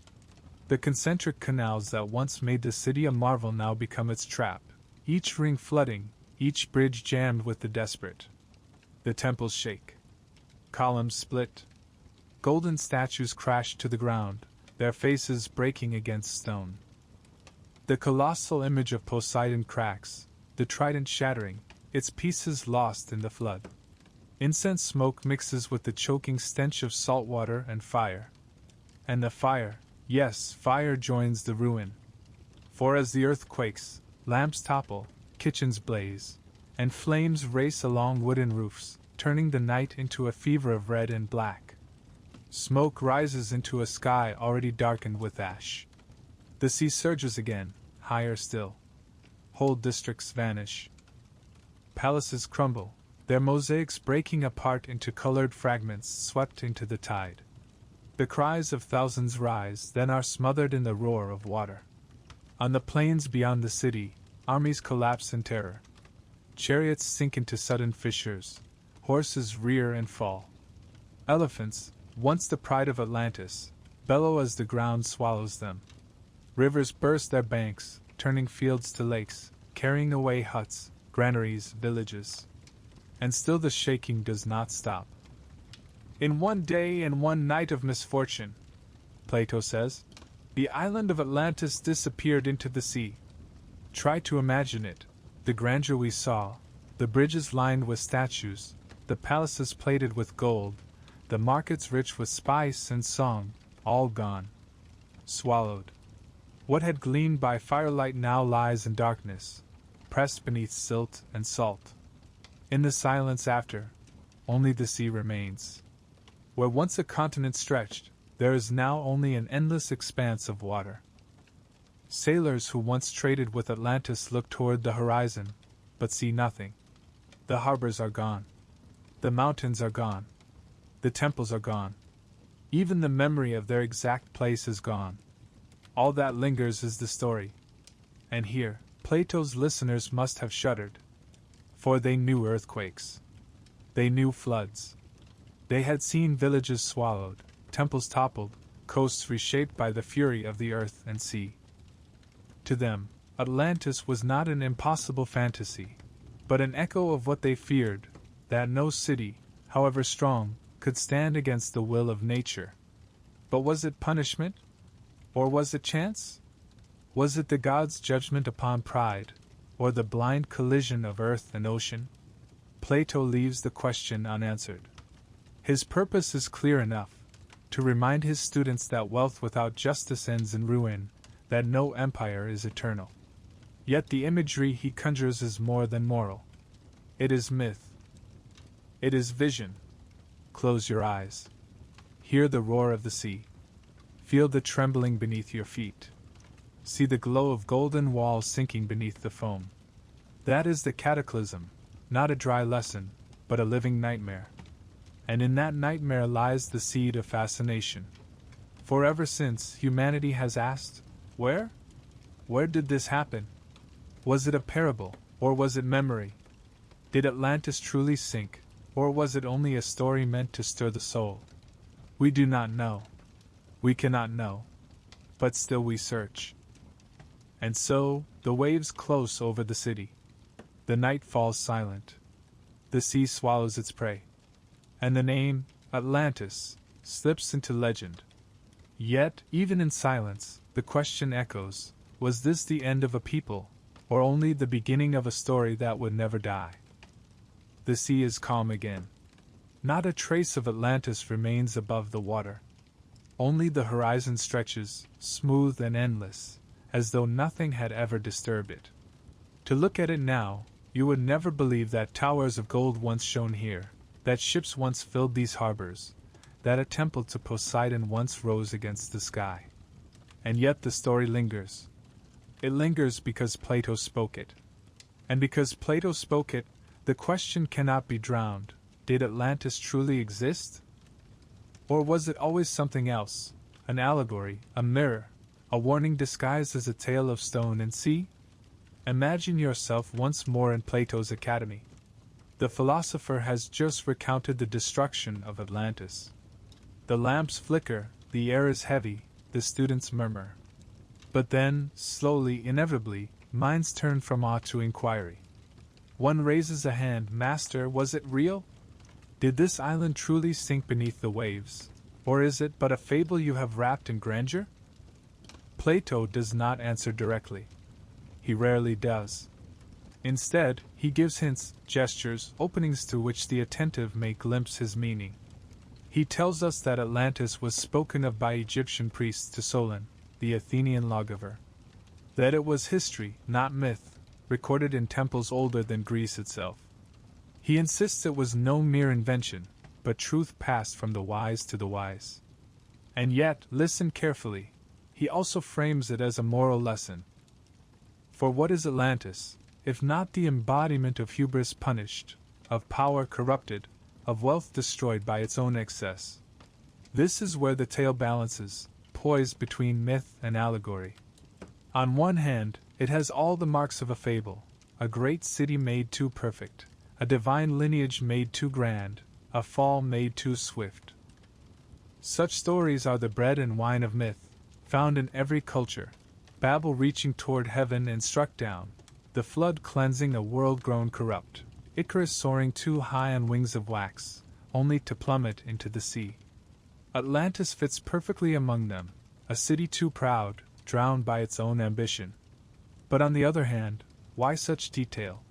The concentric canals that once made the city a marvel now become its trap, each ring flooding, each bridge jammed with the desperate. The temples shake. Columns split. Golden statues crash to the ground, their faces breaking against stone. The colossal image of Poseidon cracks, the trident shattering, its pieces lost in the flood. Incense smoke mixes with the choking stench of salt water and fire. And the fire, yes, fire joins the ruin. For as the earth quakes, lamps topple, kitchens blaze, and flames race along wooden roofs, turning the night into a fever of red and black. Smoke rises into a sky already darkened with ash. The sea surges again, higher still. Whole districts vanish. Palaces crumble, their mosaics breaking apart into colored fragments swept into the tide. The cries of thousands rise, then are smothered in the roar of water. On the plains beyond the city, armies collapse in terror. Chariots sink into sudden fissures, horses rear and fall. Elephants, once the pride of Atlantis, bellow as the ground swallows them. Rivers burst their banks, turning fields to lakes, carrying away huts, granaries, villages. And still the shaking does not stop. In one day and one night of misfortune, Plato says, the island of Atlantis disappeared into the sea. Try to imagine it, the grandeur we saw, the bridges lined with statues, the palaces plated with gold, the markets rich with spice and song, all gone. Swallowed. What had gleamed by firelight now lies in darkness, pressed beneath silt and salt. In the silence after, only the sea remains. Where once a continent stretched, there is now only an endless expanse of water. Sailors who once traded with Atlantis look toward the horizon, but see nothing. The harbors are gone. The mountains are gone. The temples are gone. Even the memory of their exact place is gone. All that lingers is the story. And here, Plato's listeners must have shuddered. For they knew earthquakes. They knew floods. They had seen villages swallowed, temples toppled, coasts reshaped by the fury of the earth and sea. To them, Atlantis was not an impossible fantasy, but an echo of what they feared, that no city, however strong, could stand against the will of nature. But was it punishment? Or was it chance? Was it the gods' judgment upon pride, or the blind collision of earth and ocean? Plato leaves the question unanswered. His purpose is clear enough, to remind his students that wealth without justice ends in ruin, that no empire is eternal. Yet the imagery he conjures is more than moral. It is myth. It is vision. Close your eyes. Hear the roar of the sea. Feel the trembling beneath your feet. See the glow of golden walls sinking beneath the foam. That is the cataclysm, not a dry lesson, but a living nightmare. And in that nightmare lies the seed of fascination. For ever since, humanity has asked, where? Where did this happen? Was it a parable, or was it memory? Did Atlantis truly sink, or was it only a story meant to stir the soul? We do not know. We cannot know. But still we search. And so, the waves close over the city. The night falls silent. The sea swallows its prey. And the name, Atlantis, slips into legend. Yet, even in silence, the question echoes, was this the end of a people, or only the beginning of a story that would never die? The sea is calm again. Not a trace of Atlantis remains above the water. Only the horizon stretches, smooth and endless, as though nothing had ever disturbed it. To look at it now, you would never believe that towers of gold once shone here, that ships once filled these harbors, that a temple to Poseidon once rose against the sky. And yet the story lingers. It lingers because Plato spoke it. And because Plato spoke it, the question cannot be drowned. Did Atlantis truly exist? Or was it always something else, an allegory, a mirror, a warning disguised as a tale of stone and sea? Imagine yourself once more in Plato's academy. The philosopher has just recounted the destruction of Atlantis. The lamps flicker, the air is heavy, the students murmur. But then, slowly, inevitably, minds turn from awe to inquiry. One raises a hand. Master, was it real? Did this island truly sink beneath the waves, or is it but a fable you have wrapped in grandeur? Plato does not answer directly. He rarely does. Instead, he gives hints, gestures, openings through which the attentive may glimpse his meaning. He tells us that Atlantis was spoken of by Egyptian priests to Solon, the Athenian lawgiver. That it was history, not myth, recorded in temples older than Greece itself. He insists it was no mere invention, but truth passed from the wise to the wise. And yet, listen carefully, he also frames it as a moral lesson. For what is Atlantis, if not the embodiment of hubris punished, of power corrupted, of wealth destroyed by its own excess? This is where the tale balances, poised between myth and allegory. On one hand, it has all the marks of a fable, a great city made too perfect, a divine lineage made too grand, a fall made too swift. Such stories are the bread and wine of myth, found in every culture. Babel reaching toward heaven and struck down, the flood cleansing a world grown corrupt, Icarus soaring too high on wings of wax, only to plummet into the sea. Atlantis fits perfectly among them, a city too proud, drowned by its own ambition. But on the other hand, why such detail?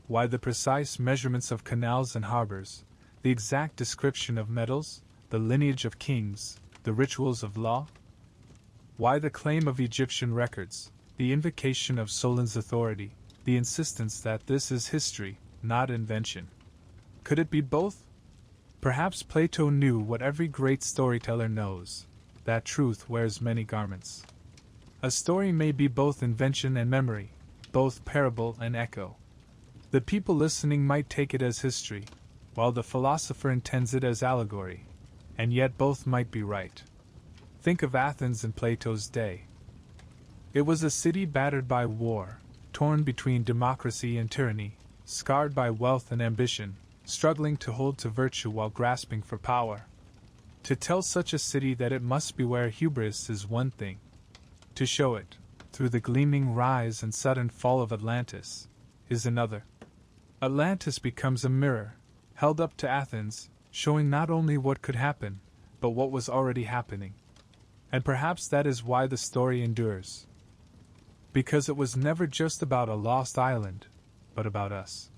Why the precise measurements of canals and harbors, the exact description of metals, the lineage of kings, the rituals of law? Why the claim of Egyptian records, the invocation of Solon's authority, the insistence that this is history, not invention? Could it be both? Perhaps Plato knew what every great storyteller knows, that truth wears many garments. A story may be both invention and memory, both parable and echo. The people listening might take it as history, while the philosopher intends it as allegory, and yet both might be right. Think of Athens in Plato's day. It was a city battered by war, torn between democracy and tyranny, scarred by wealth and ambition, struggling to hold to virtue while grasping for power. To tell such a city that it must beware hubris is one thing. To show it, through the gleaming rise and sudden fall of Atlantis, is another. Atlantis becomes a mirror, held up to Athens, showing not only what could happen, but what was already happening. And perhaps that is why the story endures. Because it was never just about a lost island, but about us.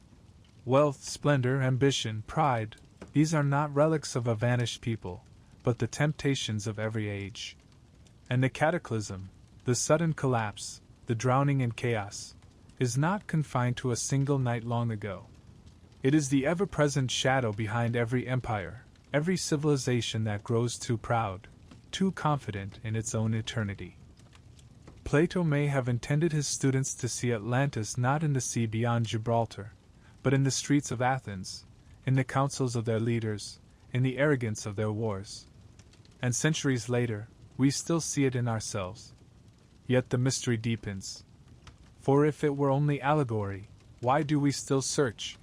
Wealth, splendor, ambition, pride, these are not relics of a vanished people, but the temptations of every age. And the cataclysm, the sudden collapse, the drowning in chaos, is not confined to a single night long ago. It is the ever-present shadow behind every empire, every civilization that grows too proud, too confident in its own eternity. Plato may have intended his students to see Atlantis not in the sea beyond Gibraltar, but in the streets of Athens, in the councils of their leaders, in the arrogance of their wars. And centuries later, we still see it in ourselves. Yet the mystery deepens. For if it were only allegory, why do we still search?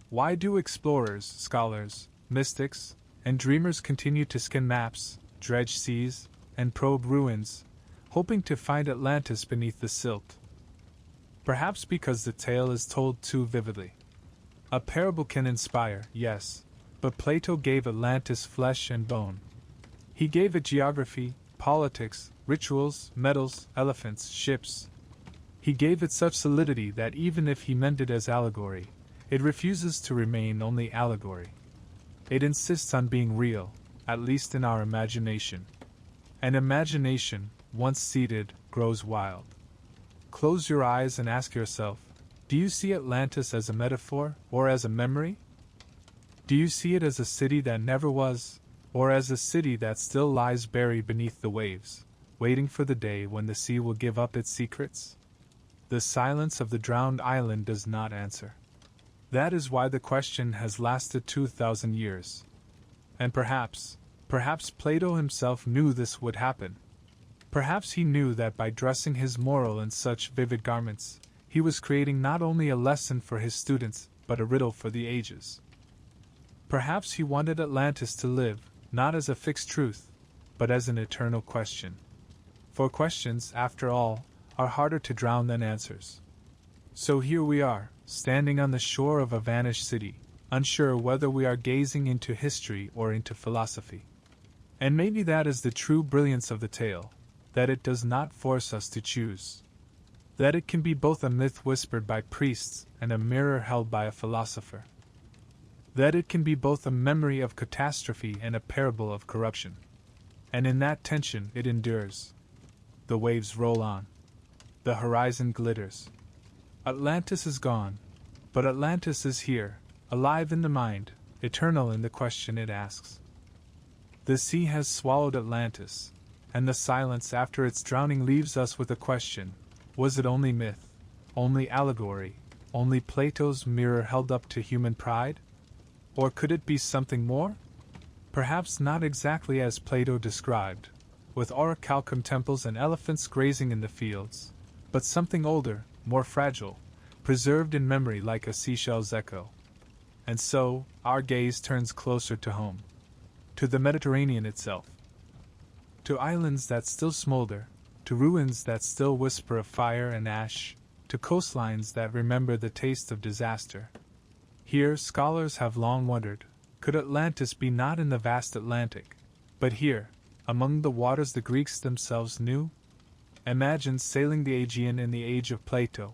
Why do explorers, scholars, mystics, and dreamers continue to scan maps, dredge seas, and probe ruins, hoping to find Atlantis beneath the silt? Perhaps because the tale is told too vividly. A parable can inspire, yes, but Plato gave Atlantis flesh and bone. He gave it geography, politics, rituals, metals, elephants, ships. He gave it such solidity that even if he meant it as allegory, it refuses to remain only allegory. It insists on being real, at least in our imagination. And imagination, once seated, grows wild. Close your eyes and ask yourself, do you see Atlantis as a metaphor or as a memory? Do you see it as a city that never was, or as a city that still lies buried beneath the waves, waiting for the day when the sea will give up its secrets? The silence of the drowned island does not answer. That is why the question has lasted 2,000 years. And perhaps Plato himself knew this would happen. Perhaps he knew that by dressing his moral in such vivid garments, he was creating not only a lesson for his students, but a riddle for the ages. Perhaps he wanted Atlantis to live, not as a fixed truth, but as an eternal question. For questions, after all, are harder to drown than answers. So here we are, standing on the shore of a vanished city, unsure whether we are gazing into history or into philosophy. And maybe that is the true brilliance of the tale, that it does not force us to choose. That it can be both a myth whispered by priests and a mirror held by a philosopher. That it can be both a memory of catastrophe and a parable of corruption. And in that tension it endures. The waves roll on. The horizon glitters. Atlantis is gone, but Atlantis is here, alive in the mind, eternal in the question it asks. The sea has swallowed Atlantis, and the silence after its drowning leaves us with a question. Was it only myth, only allegory, only Plato's mirror held up to human pride? Or could it be something more? Perhaps not exactly as Plato described, with orichalcum temples and elephants grazing in the fields, but something older, more fragile, preserved in memory like a seashell's echo. And so, our gaze turns closer to home, to the Mediterranean itself, to islands that still smolder, to ruins that still whisper of fire and ash, to coastlines that remember the taste of disaster. Here, scholars have long wondered, could Atlantis be not in the vast Atlantic, but here, among the waters the Greeks themselves knew? Imagine sailing the Aegean in the age of Plato.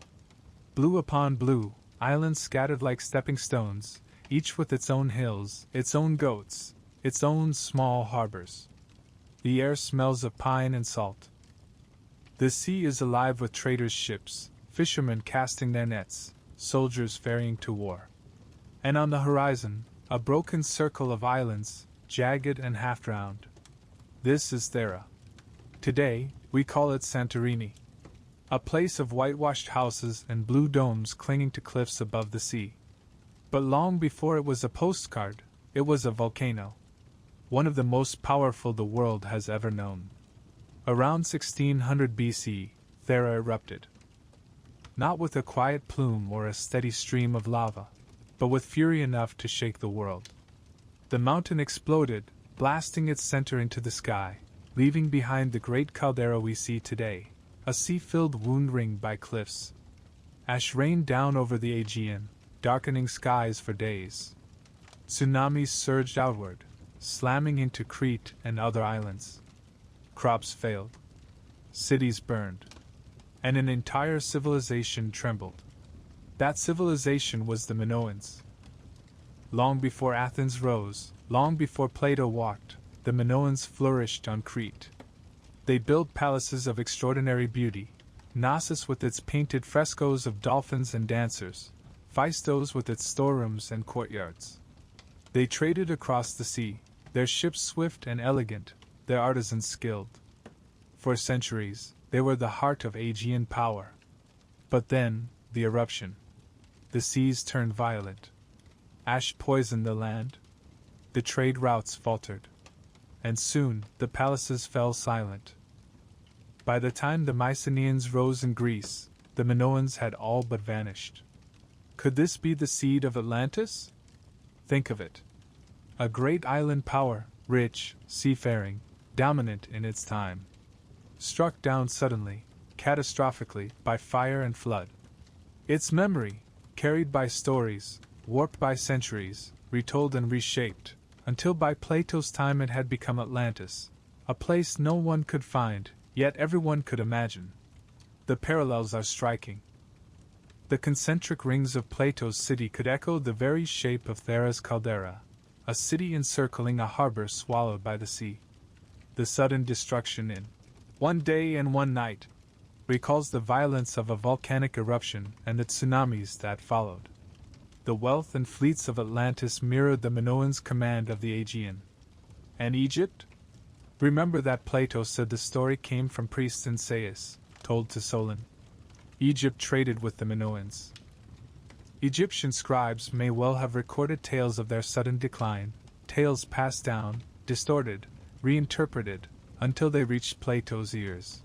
Blue upon blue, islands scattered like stepping stones, each with its own hills, its own goats, its own small harbors. The air smells of pine and salt. The sea is alive with traders' ships, fishermen casting their nets, soldiers ferrying to war. And on the horizon, a broken circle of islands, jagged and half-drowned. This is Thera. Today, we call it Santorini. A place of whitewashed houses and blue domes clinging to cliffs above the sea. But long before it was a postcard, it was a volcano. One of the most powerful the world has ever known. Around 1600 BC, Thera erupted. Not with a quiet plume or a steady stream of lava, but with fury enough to shake the world. The mountain exploded, blasting its center into the sky, leaving behind the great caldera we see today, a sea-filled wound ringed by cliffs. Ash rained down over the Aegean, darkening skies for days. Tsunamis surged outward, slamming into Crete and other islands. Crops failed. Cities burned. And an entire civilization trembled. That civilization was the Minoans. Long before Athens rose, long before Plato walked, the Minoans flourished on Crete. They built palaces of extraordinary beauty, Knossos with its painted frescoes of dolphins and dancers, Phaistos with its storerooms and courtyards. They traded across the sea, their ships swift and elegant, their artisans skilled. For centuries, they were the heart of Aegean power. But then, the eruption. The seas turned violent. Ash poisoned the land. The trade routes faltered. And soon, the palaces fell silent. By the time the Mycenaeans rose in Greece, the Minoans had all but vanished. Could this be the seed of Atlantis? Think of it. A great island power, rich, seafaring, dominant in its time. Struck down suddenly, catastrophically, by fire and flood. Its memory, carried by stories, warped by centuries, retold and reshaped, until by Plato's time it had become Atlantis, a place no one could find, yet everyone could imagine. The parallels are striking. The concentric rings of Plato's city could echo the very shape of Thera's caldera, a city encircling a harbor swallowed by the sea. The sudden destruction in one day and one night recalls the violence of a volcanic eruption and the tsunamis that followed. The wealth and fleets of Atlantis mirrored the Minoans' command of the Aegean. And Egypt? Remember that Plato said the story came from priests in Sais, told to Solon. Egypt traded with the Minoans. Egyptian scribes may well have recorded tales of their sudden decline, tales passed down, distorted, reinterpreted, until they reached Plato's ears.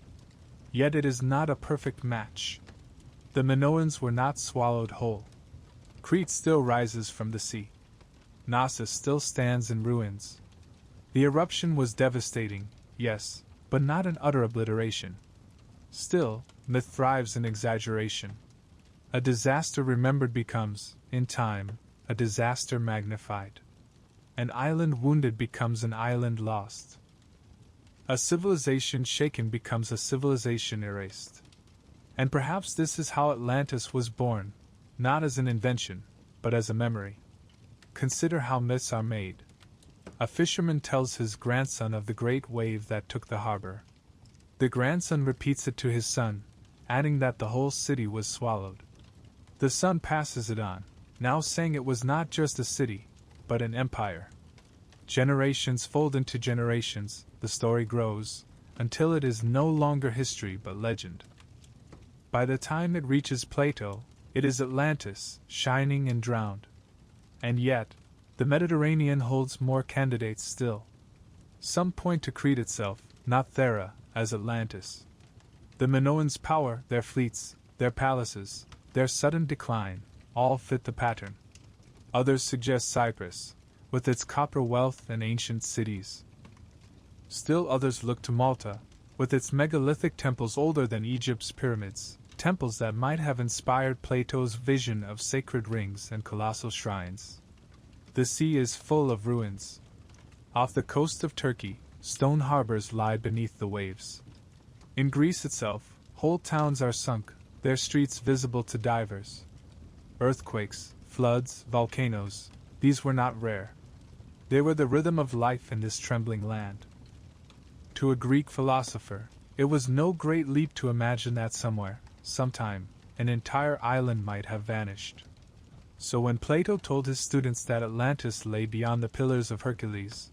Yet it is not a perfect match. The Minoans were not swallowed whole. Crete still rises from the sea. Knossos still stands in ruins. The eruption was devastating, yes, but not an utter obliteration. Still, myth thrives in exaggeration. A disaster remembered becomes, in time, a disaster magnified. An island wounded becomes an island lost. A civilization shaken becomes a civilization erased. And perhaps this is how Atlantis was born, not as an invention, but as a memory. Consider how myths are made. A fisherman tells his grandson of the great wave that took the harbor. The grandson repeats it to his son, adding that the whole city was swallowed. The son passes it on, now saying it was not just a city, but an empire. Generations fold into generations, the story grows, until it is no longer history but legend. By the time it reaches Plato, it is Atlantis, shining and drowned. And yet, the Mediterranean holds more candidates still. Some point to Crete itself, not Thera, as Atlantis. The Minoans' power, their fleets, their palaces, their sudden decline, all fit the pattern. Others suggest Cyprus, with its copper wealth and ancient cities. Still others look to Malta, with its megalithic temples older than Egypt's pyramids, temples that might have inspired Plato's vision of sacred rings and colossal shrines. The sea is full of ruins. Off the coast of Turkey, stone harbors lie beneath the waves. In Greece itself, whole towns are sunk, their streets visible to divers. Earthquakes, floods, volcanoes, these were not rare. They were the rhythm of life in this trembling land. To a Greek philosopher, it was no great leap to imagine that somewhere, sometime, an entire island might have vanished. So when Plato told his students that Atlantis lay beyond the Pillars of Hercules,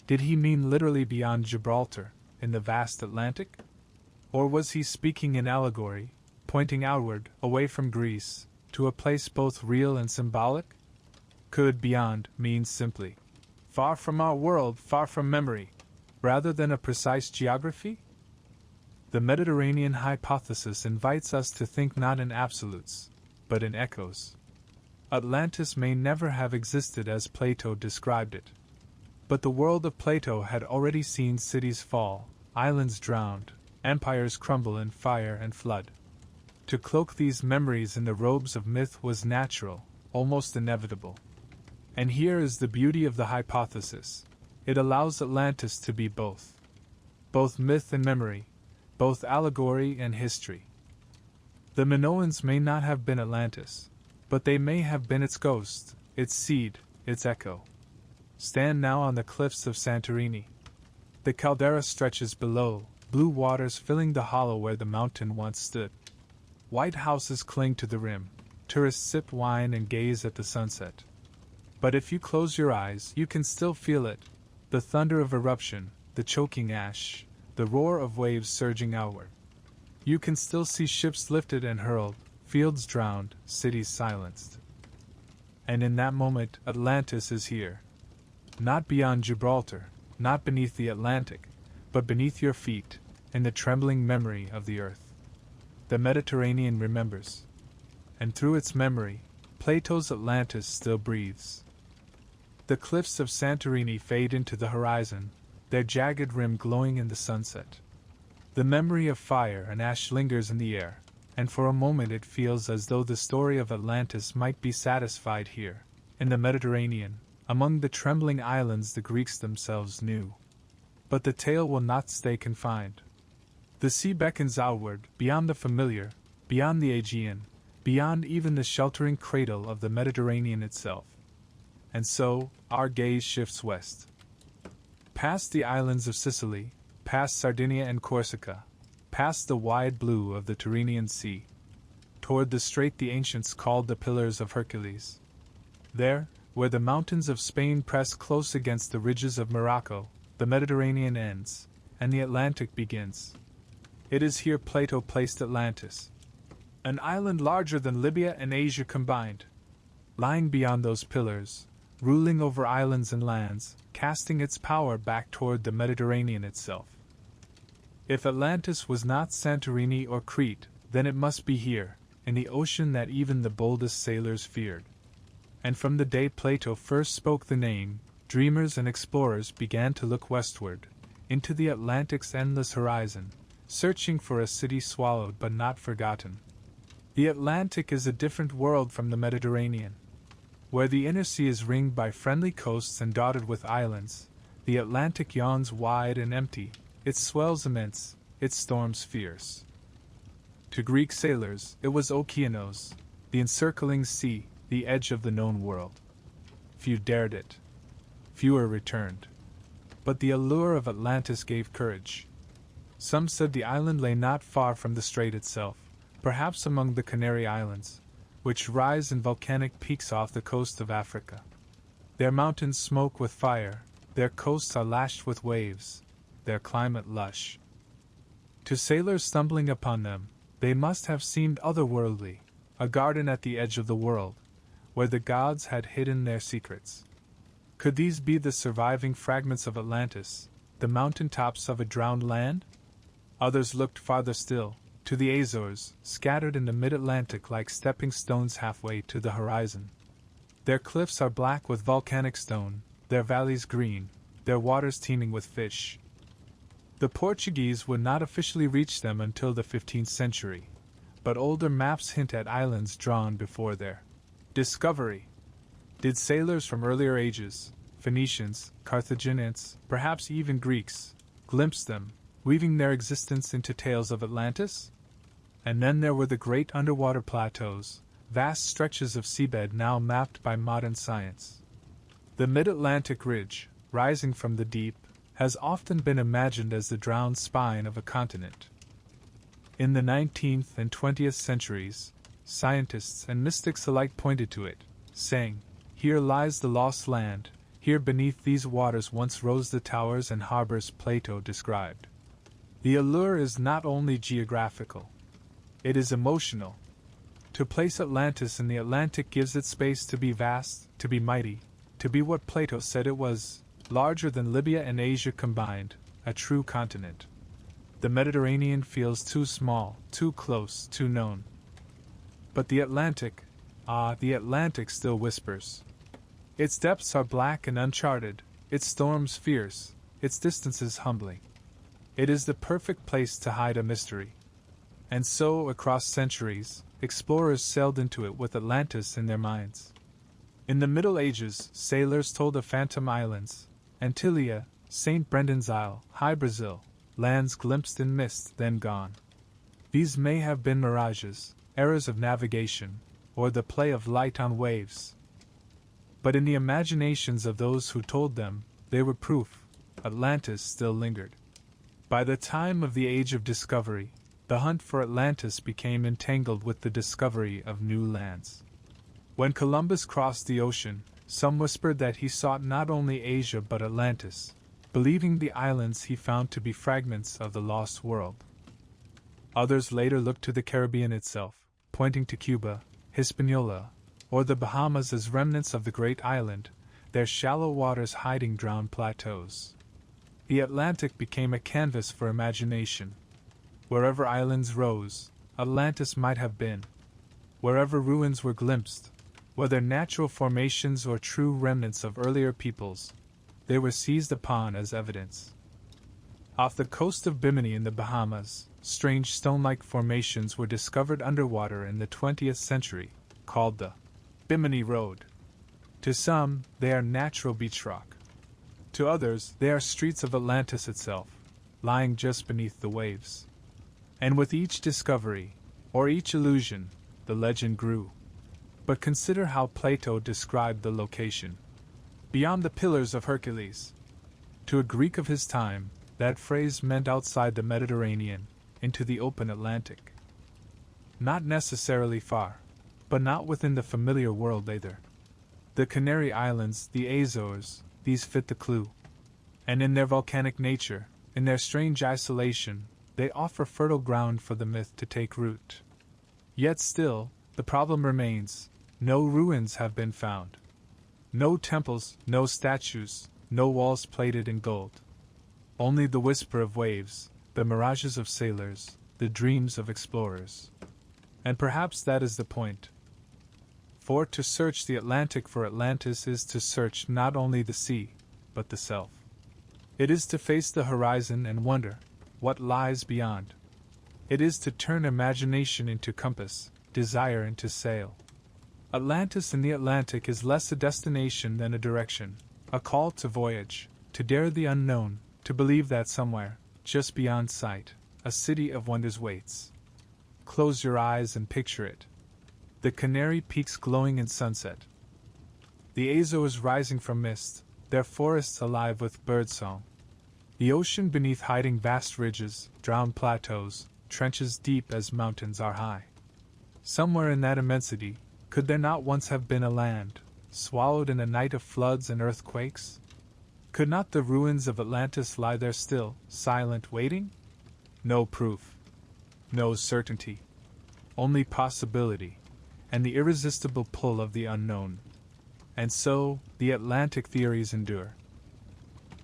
did he mean literally beyond Gibraltar, in the vast Atlantic? Or was he speaking in allegory, pointing outward, away from Greece, to a place both real and symbolic? Could beyond mean simply far from our world, far from memory, rather than a precise geography? The Mediterranean hypothesis invites us to think not in absolutes, but in echoes. Atlantis may never have existed as Plato described it. But the world of Plato had already seen cities fall, islands drowned, empires crumble in fire and flood. To cloak these memories in the robes of myth was natural, almost inevitable. And here is the beauty of the hypothesis. It allows Atlantis to be both. Both myth and memory, both allegory and history. The Minoans may not have been Atlantis, but they may have been its ghost, its seed, its echo. Stand now on the cliffs of Santorini. The caldera stretches below, blue waters filling the hollow where the mountain once stood. White houses cling to the rim, tourists sip wine and gaze at the sunset. But if you close your eyes, you can still feel it: the thunder of eruption, the choking ash, the roar of waves surging outward. You can still see ships lifted and hurled, fields drowned, cities silenced. And in that moment, Atlantis is here. Not beyond Gibraltar, not beneath the Atlantic, but beneath your feet, in the trembling memory of the earth. The Mediterranean remembers. And through its memory, Plato's Atlantis still breathes. The cliffs of Santorini fade into the horizon, their jagged rim glowing in the sunset. The memory of fire and ash lingers in the air, and for a moment it feels as though the story of Atlantis might be satisfied here, in the Mediterranean, among the trembling islands the Greeks themselves knew. But the tale will not stay confined. The sea beckons outward, beyond the familiar, beyond the Aegean, beyond even the sheltering cradle of the Mediterranean itself. And so, our gaze shifts west. Past the islands of Sicily, past Sardinia and Corsica, past the wide blue of the Tyrrhenian Sea, toward the strait the ancients called the Pillars of Hercules. There, where the mountains of Spain press close against the ridges of Morocco, the Mediterranean ends, and the Atlantic begins. It is here Plato placed Atlantis, an island larger than Libya and Asia combined, lying beyond those pillars, ruling over islands and lands, casting its power back toward the Mediterranean itself. If Atlantis was not Santorini or Crete, then it must be here, in the ocean that even the boldest sailors feared. And from the day Plato first spoke the name, dreamers and explorers began to look westward, into the Atlantic's endless horizon, searching for a city swallowed but not forgotten. The Atlantic is a different world from the Mediterranean. Where the inner sea is ringed by friendly coasts and dotted with islands, the Atlantic yawns wide and empty, its swells immense, its storms fierce. To Greek sailors, it was Okeanos, the encircling sea, the edge of the known world. Few dared it. Fewer returned. But the allure of Atlantis gave courage. Some said the island lay not far from the strait itself, perhaps among the Canary Islands, which rise in volcanic peaks off the coast of Africa. Their mountains smoke with fire, their coasts are lashed with waves, their climate lush. To sailors stumbling upon them, they must have seemed otherworldly, a garden at the edge of the world, where the gods had hidden their secrets. Could these be the surviving fragments of Atlantis, the mountain tops of a drowned land? Others looked farther still, to the Azores, scattered in the mid-Atlantic like stepping stones halfway to the horizon. Their cliffs are black with volcanic stone, their valleys green, their waters teeming with fish. The Portuguese would not officially reach them until the 15th century, but older maps hint at islands drawn before their discovery. Did sailors from earlier ages, Phoenicians, Carthaginians, perhaps even Greeks, glimpse them, weaving their existence into tales of Atlantis? And then there were the great underwater plateaus, vast stretches of seabed now mapped by modern science. The mid-Atlantic ridge, rising from the deep, has often been imagined as the drowned spine of a continent. In the 19th and 20th centuries, scientists and mystics alike pointed to it, saying, "Here lies the lost land, here beneath these waters once rose the towers and harbors Plato described." The allure is not only geographical. It is emotional. To place Atlantis in the Atlantic gives it space to be vast, to be mighty, to be what Plato said it was, larger than Libya and Asia combined, a true continent. The Mediterranean feels too small, too close, too known. But the Atlantic, the Atlantic still whispers. Its depths are black and uncharted, its storms fierce, its distances humbling. It is the perfect place to hide a mystery. And so, across centuries, explorers sailed into it with Atlantis in their minds. In the Middle Ages, sailors told of phantom islands, Antilia, St. Brendan's Isle, High Brazil, lands glimpsed in mist, then gone. These may have been mirages, errors of navigation, or the play of light on waves. But in the imaginations of those who told them, they were proof Atlantis still lingered. By the time of the Age of Discovery, the hunt for Atlantis became entangled with the discovery of new lands. When Columbus crossed the ocean, some whispered that he sought not only Asia but Atlantis, believing the islands he found to be fragments of the lost world. Others later looked to the Caribbean itself, pointing to Cuba, Hispaniola, or the Bahamas as remnants of the great island, their shallow waters hiding drowned plateaus. The Atlantic became a canvas for imagination. Wherever islands rose, Atlantis might have been. Wherever ruins were glimpsed, whether natural formations or true remnants of earlier peoples, they were seized upon as evidence. Off the coast of Bimini in the Bahamas, strange stone-like formations were discovered underwater in the 20th century, called the Bimini Road. To some, they are natural beach rock. To others, they are streets of Atlantis itself, lying just beneath the waves. And with each discovery, or each illusion, the legend grew. But consider how Plato described the location. Beyond the Pillars of Hercules. To a Greek of his time, that phrase meant outside the Mediterranean, into the open Atlantic. Not necessarily far, but not within the familiar world either. The Canary Islands, the Azores, these fit the clue. And in their volcanic nature, in their strange isolation, they offer fertile ground for the myth to take root. Yet still, the problem remains: no ruins have been found. No temples, no statues, no walls plated in gold. Only the whisper of waves, the mirages of sailors, the dreams of explorers. And perhaps that is the point. For to search the Atlantic for Atlantis is to search not only the sea, but the self. It is to face the horizon and wonder what lies beyond. It is to turn imagination into compass, desire into sail. Atlantis in the Atlantic is less a destination than a direction, a call to voyage, to dare the unknown, to believe that somewhere, just beyond sight, a city of wonders waits. Close your eyes and picture it. The Canary Peaks glowing in sunset. The Azores rising from mist, their forests alive with birdsong. The ocean beneath hiding vast ridges, drowned plateaus, trenches deep as mountains are high. Somewhere in that immensity, could there not once have been a land, swallowed in a night of floods and earthquakes? Could not the ruins of Atlantis lie there still, silent, waiting? No proof. No certainty. Only possibility, and the irresistible pull of the unknown. And so, the Atlantic theories endure.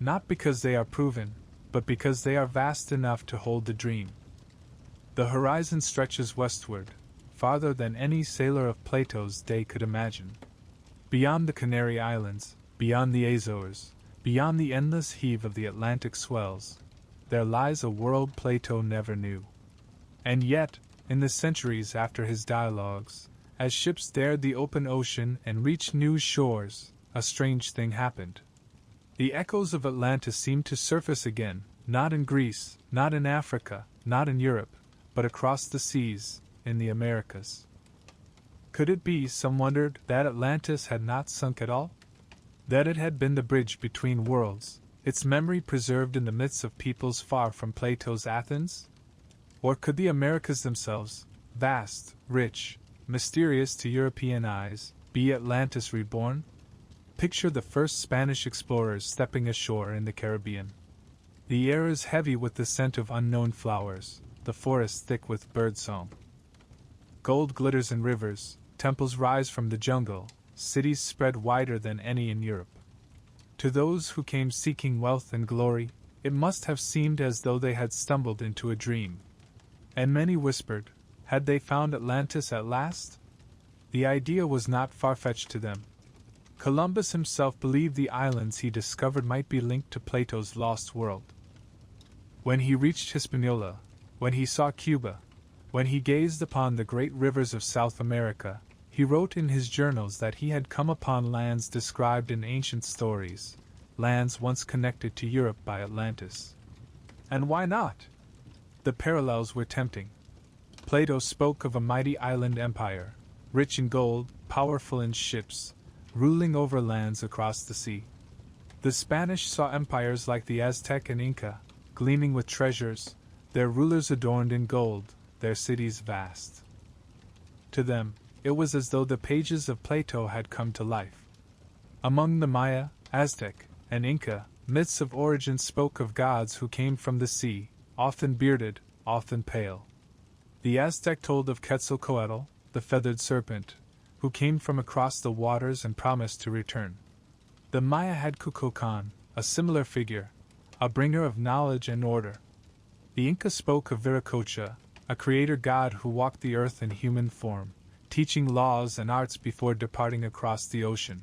Not because they are proven, but because they are vast enough to hold the dream. The horizon stretches westward, farther than any sailor of Plato's day could imagine. Beyond the Canary Islands, beyond the Azores, beyond the endless heave of the Atlantic swells, there lies a world Plato never knew. And yet, in the centuries after his dialogues, as ships dared the open ocean and reached new shores, a strange thing happened. The echoes of Atlantis seemed to surface again, not in Greece, not in Africa, not in Europe, but across the seas, in the Americas. Could it be, some wondered, that Atlantis had not sunk at all? That it had been the bridge between worlds, its memory preserved in the myths of peoples far from Plato's Athens? Or could the Americas themselves, vast, rich, mysterious to European eyes, be Atlantis reborn? Picture the first Spanish explorers stepping ashore in the Caribbean. The air is heavy with the scent of unknown flowers, the forest thick with birdsong. Gold glitters in rivers, temples rise from the jungle, cities spread wider than any in Europe. To those who came seeking wealth and glory, it must have seemed as though they had stumbled into a dream. And many whispered, had they found Atlantis at last? The idea was not far-fetched to them. Columbus himself believed the islands he discovered might be linked to Plato's lost world. When he reached Hispaniola, when he saw Cuba, when he gazed upon the great rivers of South America, he wrote in his journals that he had come upon lands described in ancient stories, lands once connected to Europe by Atlantis. And why not? The parallels were tempting. Plato spoke of a mighty island empire, rich in gold, powerful in ships, ruling over lands across the sea. The Spanish saw empires like the Aztec and Inca, gleaming with treasures, their rulers adorned in gold, their cities vast. To them, it was as though the pages of Plato had come to life. Among the Maya, Aztec, and Inca, myths of origin spoke of gods who came from the sea, often bearded, often pale. The Aztec told of Quetzalcoatl, the feathered serpent, who came from across the waters and promised to return. The Maya had Kukulkan, a similar figure, a bringer of knowledge and order. The Inca spoke of Viracocha, a creator god who walked the earth in human form, teaching laws and arts before departing across the ocean.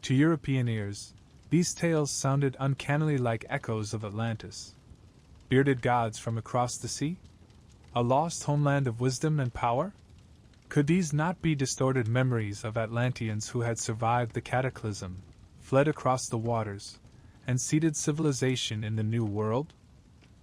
To European ears, these tales sounded uncannily like echoes of Atlantis. Bearded gods from across the sea? A lost homeland of wisdom and power? Could these not be distorted memories of Atlanteans who had survived the cataclysm, fled across the waters, and seeded civilization in the New World?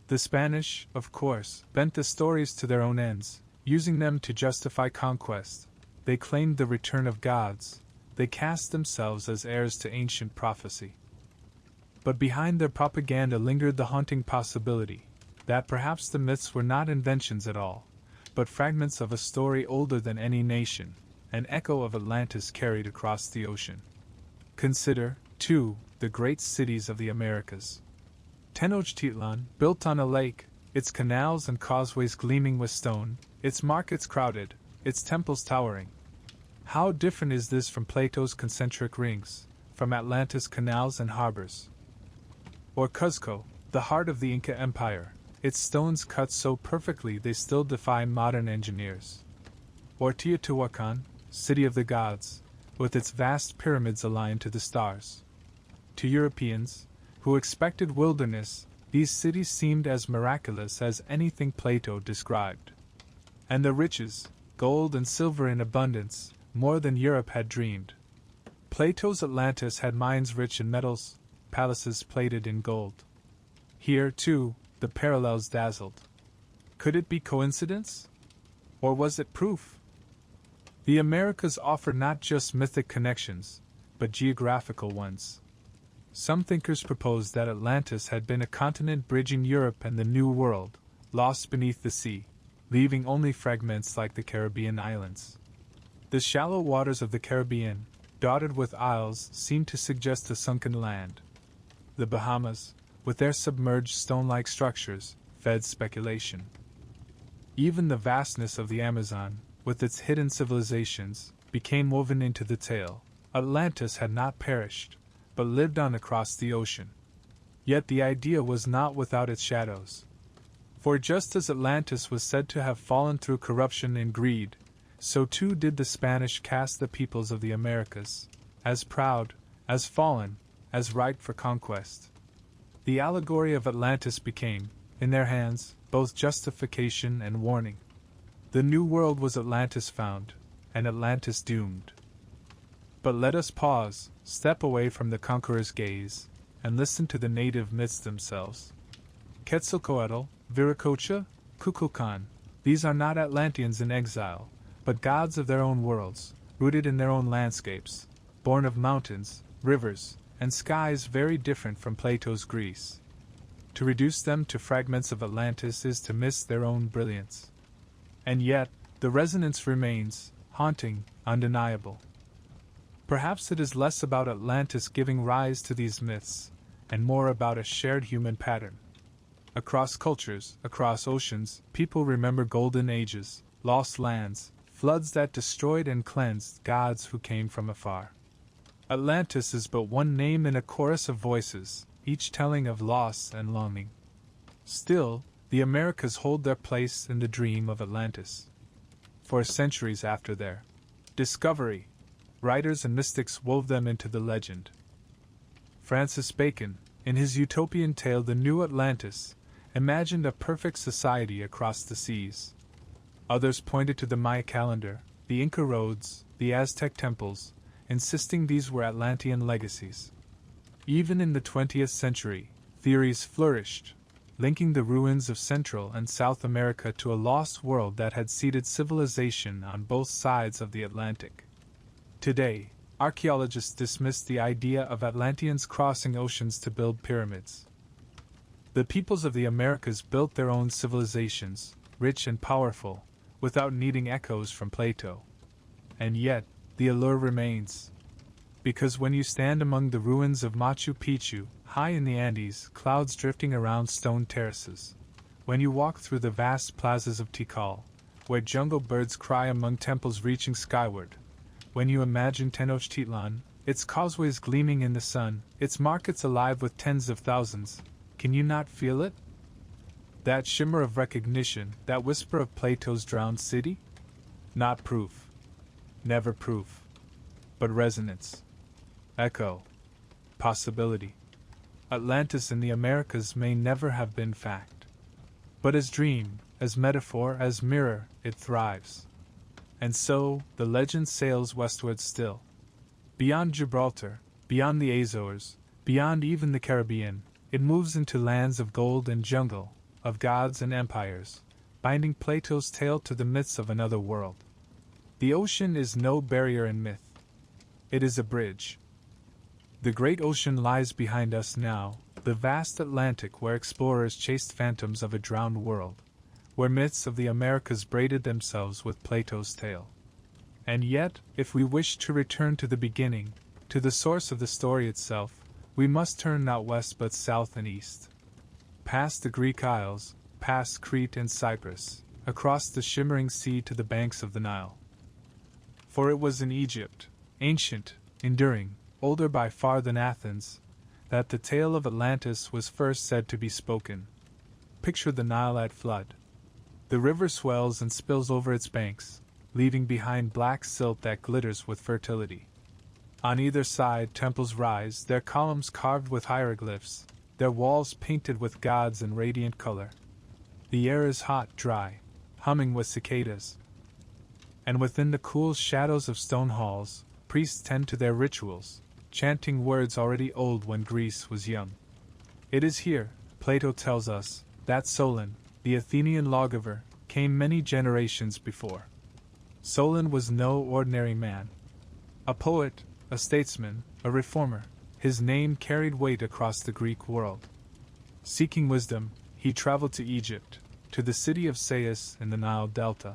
The Spanish, of course, bent the stories to their own ends, using them to justify conquest. They claimed the return of gods. They cast themselves as heirs to ancient prophecy. But behind their propaganda lingered the haunting possibility that perhaps the myths were not inventions at all, but fragments of a story older than any nation, an echo of Atlantis carried across the ocean. Consider, too, the great cities of the Americas. Tenochtitlan, built on a lake, its canals and causeways gleaming with stone, its markets crowded, its temples towering. How different is this from Plato's concentric rings, from Atlantis' canals and harbors? Or Cuzco, the heart of the Inca Empire, its stones cut so perfectly they still defy modern engineers. Or Teotihuacan, city of the gods, with its vast pyramids aligned to the stars. To Europeans, who expected wilderness, these cities seemed as miraculous as anything Plato described. And the riches, gold and silver in abundance, more than Europe had dreamed. Plato's Atlantis had mines rich in metals, palaces plated in gold. Here, too, the parallels dazzled. Could it be coincidence? Or was it proof? The Americas offer not just mythic connections, but geographical ones. Some thinkers proposed that Atlantis had been a continent bridging Europe and the New World, lost beneath the sea, leaving only fragments like the Caribbean islands. The shallow waters of the Caribbean, dotted with isles, seemed to suggest a sunken land. The Bahamas, with their submerged stone-like structures, fed speculation. Even the vastness of the Amazon, with its hidden civilizations, became woven into the tale. Atlantis had not perished, but lived on across the ocean. Yet the idea was not without its shadows. For just as Atlantis was said to have fallen through corruption and greed, so too did the Spanish cast the peoples of the Americas, as proud, as fallen, as ripe for conquest. The allegory of Atlantis became, in their hands, both justification and warning. The New World was Atlantis found, and Atlantis doomed. But let us pause, step away from the conqueror's gaze, and listen to the native myths themselves. Quetzalcoatl, Viracocha, Kukulkan, these are not Atlanteans in exile, but gods of their own worlds, rooted in their own landscapes, born of mountains, rivers, and skies very different from Plato's Greece. To reduce them to fragments of Atlantis is to miss their own brilliance. And yet, the resonance remains, haunting, undeniable. Perhaps it is less about Atlantis giving rise to these myths, and more about a shared human pattern. Across cultures, across oceans, people remember golden ages, lost lands, floods that destroyed and cleansed, gods who came from afar. Atlantis is but one name in a chorus of voices, each telling of loss and longing. Still, the Americas hold their place in the dream of Atlantis. For centuries after their discovery, writers and mystics wove them into the legend. Francis Bacon, in his utopian tale The New Atlantis, imagined a perfect society across the seas. Others pointed to the Maya calendar, the Inca roads, the Aztec temples, insisting these were Atlantean legacies. Even in the 20th century, theories flourished, linking the ruins of Central and South America to a lost world that had seeded civilization on both sides of the Atlantic. Today, archaeologists dismiss the idea of Atlanteans crossing oceans to build pyramids. The peoples of the Americas built their own civilizations, rich and powerful, without needing echoes from Plato. And yet, the allure remains. Because when you stand among the ruins of Machu Picchu, high in the Andes, clouds drifting around stone terraces, when you walk through the vast plazas of Tikal, where jungle birds cry among temples reaching skyward, when you imagine Tenochtitlan, its causeways gleaming in the sun, its markets alive with tens of thousands, can you not feel it? That shimmer of recognition, that whisper of Plato's drowned city? Not proof. Never proof. But resonance. Echo. Possibility. Atlantis in the Americas may never have been fact. But as dream, as metaphor, as mirror, it thrives. And so, the legend sails westward still. Beyond Gibraltar, beyond the Azores, beyond even the Caribbean, it moves into lands of gold and jungle, of gods and empires, binding Plato's tale to the myths of another world. The ocean is no barrier in myth. It is a bridge. The great ocean lies behind us now, the vast Atlantic where explorers chased phantoms of a drowned world, where myths of the Americas braided themselves with Plato's tale. And yet, if we wish to return to the beginning, to the source of the story itself, we must turn not west but south and east. Past the Greek Isles, past Crete and Cyprus, across the shimmering sea to the banks of the Nile. For it was in Egypt, ancient, enduring, older by far than Athens, that the tale of Atlantis was first said to be spoken. Picture the Nile at flood. The river swells and spills over its banks, leaving behind black silt that glitters with fertility. On either side temples rise, their columns carved with hieroglyphs, their walls painted with gods in radiant color. The air is hot, dry, humming with cicadas. And within the cool shadows of stone halls, priests tend to their rituals, chanting words already old when Greece was young. It is here, Plato tells us, that Solon, the Athenian lawgiver, came many generations before. Solon was no ordinary man. A poet, a statesman, a reformer, his name carried weight across the Greek world. Seeking wisdom, he traveled to Egypt, to the city of Sais in the Nile Delta.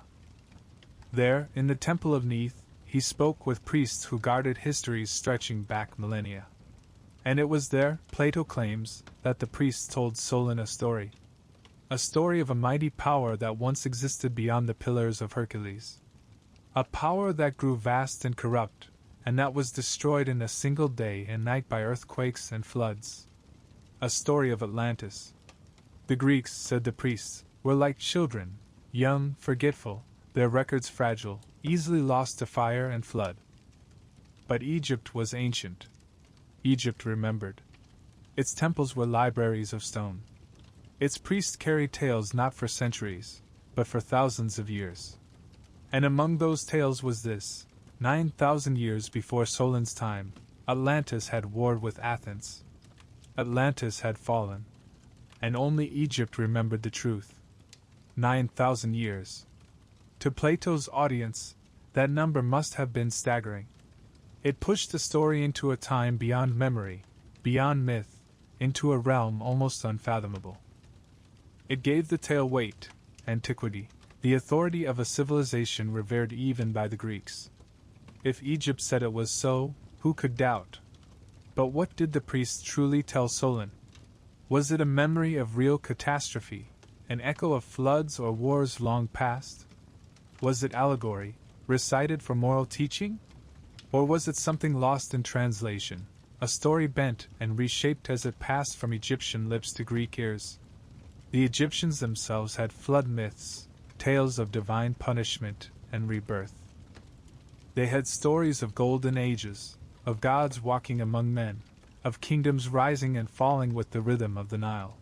There, in the Temple of Neith, he spoke with priests who guarded histories stretching back millennia. And it was there, Plato claims, that the priests told Solon a story of a mighty power that once existed beyond the Pillars of Hercules. A power that grew vast and corrupt, and that was destroyed in a single day and night by earthquakes and floods. A story of Atlantis. The Greeks, said the priests, were like children, young, forgetful, their records fragile, easily lost to fire and flood. But Egypt was ancient. Egypt remembered. Its temples were libraries of stone. Its priests carried tales not for centuries, but for thousands of years. And among those tales was this: 9,000 years before Solon's time, Atlantis had warred with Athens. Atlantis had fallen. And only Egypt remembered the truth. 9,000 years. To Plato's audience, that number must have been staggering. It pushed the story into a time beyond memory, beyond myth, into a realm almost unfathomable. It gave the tale weight, antiquity, the authority of a civilization revered even by the Greeks. If Egypt said it was so, who could doubt? But what did the priests truly tell Solon? Was it a memory of real catastrophe, an echo of floods or wars long past? Was it allegory, recited for moral teaching? Or was it something lost in translation, a story bent and reshaped as it passed from Egyptian lips to Greek ears? The Egyptians themselves had flood myths, tales of divine punishment and rebirth. They had stories of golden ages, of gods walking among men, of kingdoms rising and falling with the rhythm of the Nile.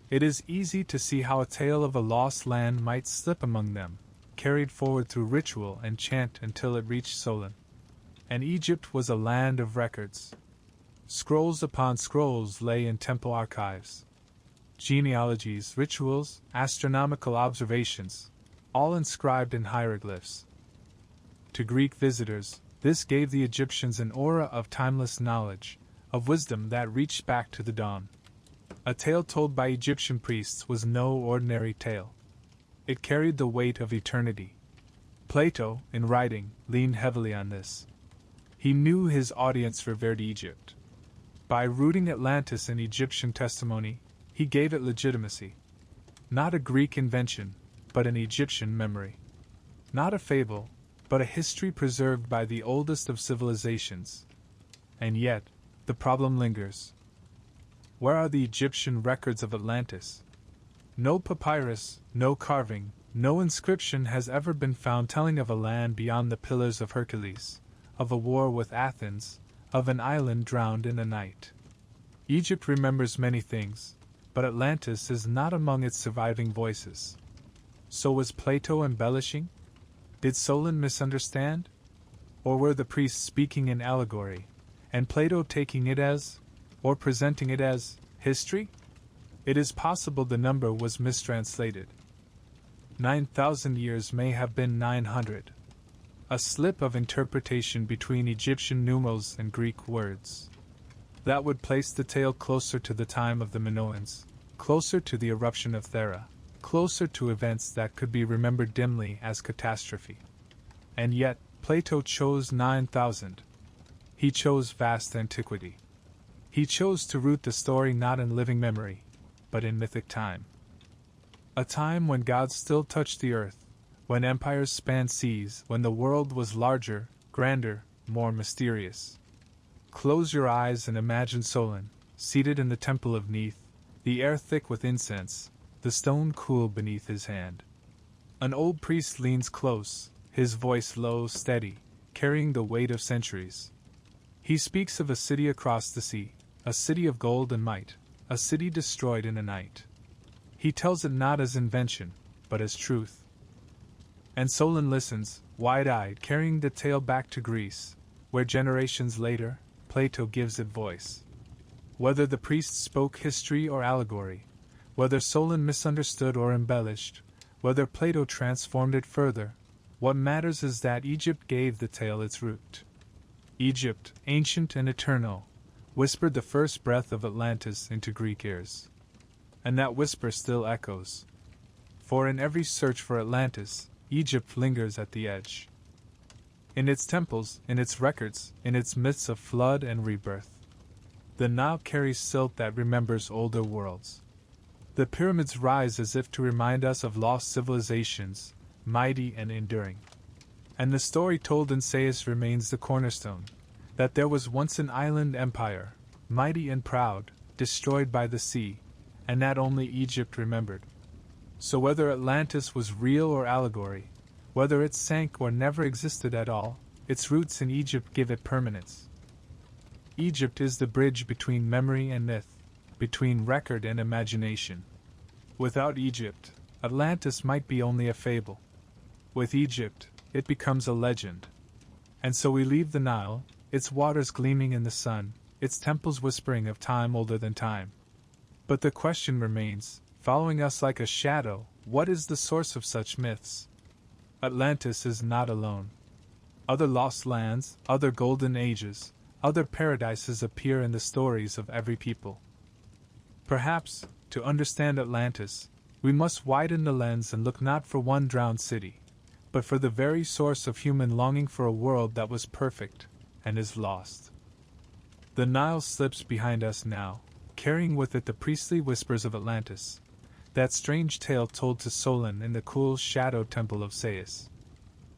It is easy to see how a tale of a lost land might slip among them, carried forward through ritual and chant until it reached Solon. And Egypt was a land of records. Scrolls upon scrolls lay in temple archives. Genealogies, rituals, astronomical observations, all inscribed in hieroglyphs. To Greek visitors, this gave the Egyptians an aura of timeless knowledge, of wisdom that reached back to the dawn. A tale told by Egyptian priests was no ordinary tale. It carried the weight of eternity. Plato, in writing, leaned heavily on this. He knew his audience revered Egypt. By rooting Atlantis in Egyptian testimony, he gave it legitimacy. Not a Greek invention, but an Egyptian memory. Not a fable, but a history preserved by the oldest of civilizations. And yet, the problem lingers. Where are the Egyptian records of Atlantis? No papyrus, no carving, no inscription has ever been found telling of a land beyond the Pillars of Hercules, of a war with Athens, of an island drowned in a night. Egypt remembers many things, but Atlantis is not among its surviving voices. So was Plato embellishing? Did Solon misunderstand? Or were the priests speaking in allegory, and Plato taking it as, or presenting it as, history? It is possible the number was mistranslated. 9,000 years may have been 900. A slip of interpretation between Egyptian numerals and Greek words. That would place the tale closer to the time of the Minoans, closer to the eruption of Thera, closer to events that could be remembered dimly as catastrophe. And yet, Plato chose 9,000. He chose vast antiquity. He chose to root the story not in living memory, but in mythic time. A time when gods still touched the earth, when empires spanned seas, when the world was larger, grander, more mysterious. Close your eyes and imagine Solon, seated in the temple of Neith, the air thick with incense, the stone cool beneath his hand. An old priest leans close, his voice low, steady, carrying the weight of centuries. He speaks of a city across the sea, a city of gold and might, a city destroyed in a night. He tells it not as invention, but as truth. And Solon listens, wide-eyed, carrying the tale back to Greece, where generations later, Plato gives it voice. Whether the priest spoke history or allegory, whether Solon misunderstood or embellished, whether Plato transformed it further, what matters is that Egypt gave the tale its root. Egypt, ancient and eternal, whispered the first breath of Atlantis into Greek ears. And that whisper still echoes. For in every search for Atlantis, Egypt lingers at the edge. In its temples, in its records, in its myths of flood and rebirth. The Nile carries silt that remembers older worlds. The pyramids rise as if to remind us of lost civilizations, mighty and enduring. And the story told in Sais remains the cornerstone, that there was once an island empire, mighty and proud, destroyed by the sea, and that only Egypt remembered. So whether Atlantis was real or allegory, whether it sank or never existed at all, its roots in Egypt give it permanence. Egypt is the bridge between memory and myth, between record and imagination. Without Egypt, Atlantis might be only a fable. With Egypt, it becomes a legend. And so we leave the Nile, its waters gleaming in the sun, its temples whispering of time older than time. But the question remains, following us like a shadow, what is the source of such myths? Atlantis is not alone. Other lost lands, other golden ages, other paradises appear in the stories of every people. Perhaps, to understand Atlantis, we must widen the lens and look not for one drowned city, but for the very source of human longing for a world that was perfect, and is lost. The Nile slips behind us now, carrying with it the priestly whispers of Atlantis, that strange tale told to Solon in the cool shadow temple of Sais.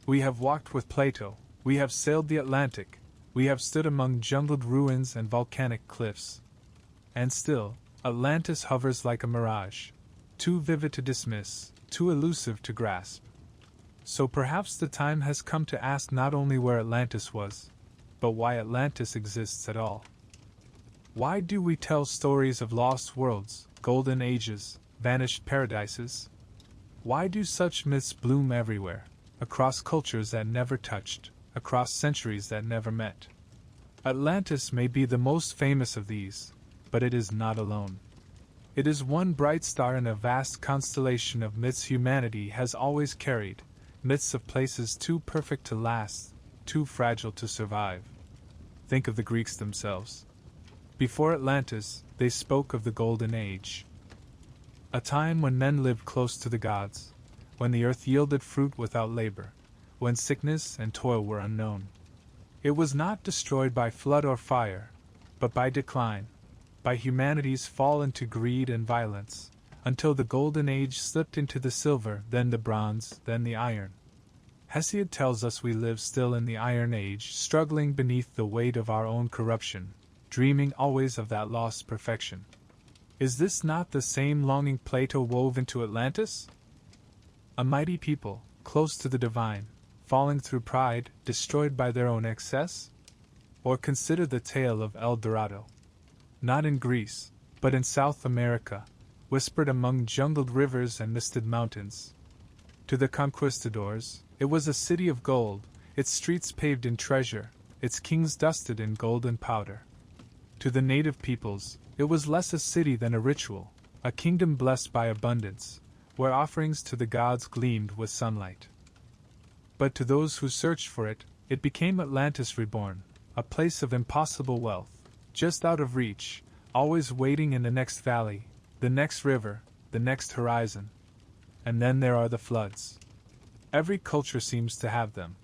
We have walked with Plato, we have sailed the Atlantic, we have stood among jungled ruins and volcanic cliffs. And still, Atlantis hovers like a mirage, too vivid to dismiss, too elusive to grasp. So perhaps the time has come to ask not only where Atlantis was, but why Atlantis exists at all. Why do we tell stories of lost worlds, golden ages, vanished paradises? Why do such myths bloom everywhere, across cultures that never touched, across centuries that never met? Atlantis may be the most famous of these, but it is not alone. It is one bright star in a vast constellation of myths humanity has always carried, myths of places too perfect to last, too fragile to survive. Think of the Greeks themselves. Before Atlantis, they spoke of the Golden Age. A time when men lived close to the gods, when the earth yielded fruit without labor, when sickness and toil were unknown. It was not destroyed by flood or fire, but by decline, by humanity's fall into greed and violence, until the Golden Age slipped into the silver, then the bronze, then the iron. Hesiod tells us we live still in the Iron Age, struggling beneath the weight of our own corruption, dreaming always of that lost perfection. Is this not the same longing Plato wove into Atlantis? A mighty people, close to the divine, falling through pride, destroyed by their own excess? Or consider the tale of El Dorado. Not in Greece, but in South America, whispered among jungled rivers and misted mountains. To the conquistadors, it was a city of gold, its streets paved in treasure, its kings dusted in golden powder. To the native peoples, it was less a city than a ritual, a kingdom blessed by abundance, where offerings to the gods gleamed with sunlight. But to those who searched for it, it became Atlantis reborn, a place of impossible wealth, just out of reach, always waiting in the next valley, the next river, the next horizon. And then there are the floods. Every culture seems to have them.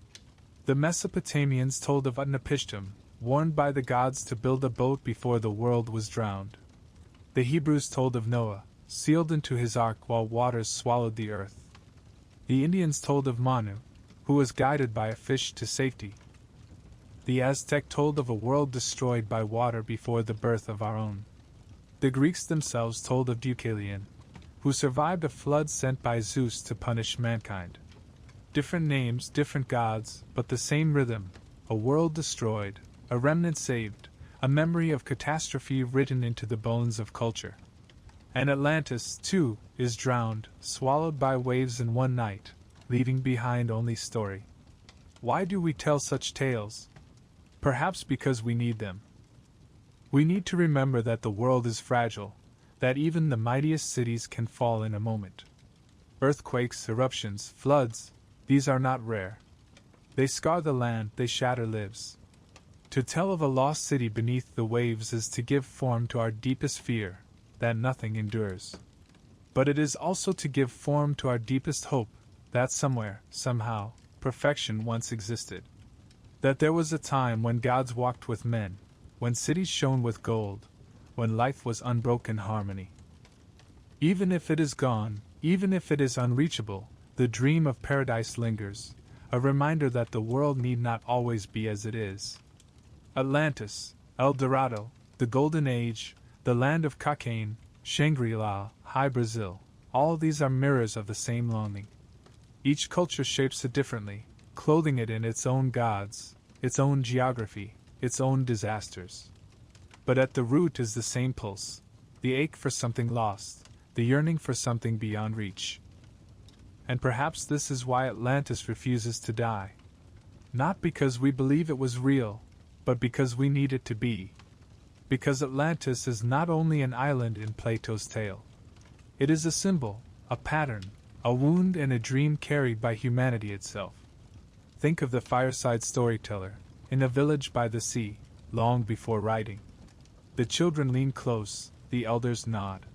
The Mesopotamians told of Utnapishtim, warned by the gods to build a boat before the world was drowned. The Hebrews told of Noah, sealed into his ark while waters swallowed the earth. The Indians told of Manu, who was guided by a fish to safety. The Aztec told of a world destroyed by water before the birth of our own. The Greeks themselves told of Deucalion, who survived a flood sent by Zeus to punish mankind. Different names, different gods, but the same rhythm, a world destroyed, a remnant saved, a memory of catastrophe written into the bones of culture. And Atlantis, too, is drowned, swallowed by waves in one night, leaving behind only story. Why do we tell such tales? Perhaps because we need them. We need to remember that the world is fragile, that even the mightiest cities can fall in a moment. Earthquakes, eruptions, floods, these are not rare. They scar the land, they shatter lives. To tell of a lost city beneath the waves is to give form to our deepest fear, that nothing endures. But it is also to give form to our deepest hope, that somewhere, somehow, perfection once existed. That there was a time when gods walked with men, when cities shone with gold, when life was unbroken harmony. Even if it is gone, even if it is unreachable, the dream of paradise lingers, a reminder that the world need not always be as it is. Atlantis, El Dorado, the Golden Age, the land of Cocaine, Shangri-La, High Brazil, all these are mirrors of the same longing. Each culture shapes it differently, clothing it in its own gods, its own geography, its own disasters. But at the root is the same pulse, the ache for something lost, the yearning for something beyond reach. And perhaps this is why Atlantis refuses to die. Not because we believe it was real, but because we need it to be. Because Atlantis is not only an island in Plato's tale. It is a symbol, a pattern, a wound and a dream carried by humanity itself. Think of the fireside storyteller, in a village by the sea, long before writing. The children lean close, the elders nod.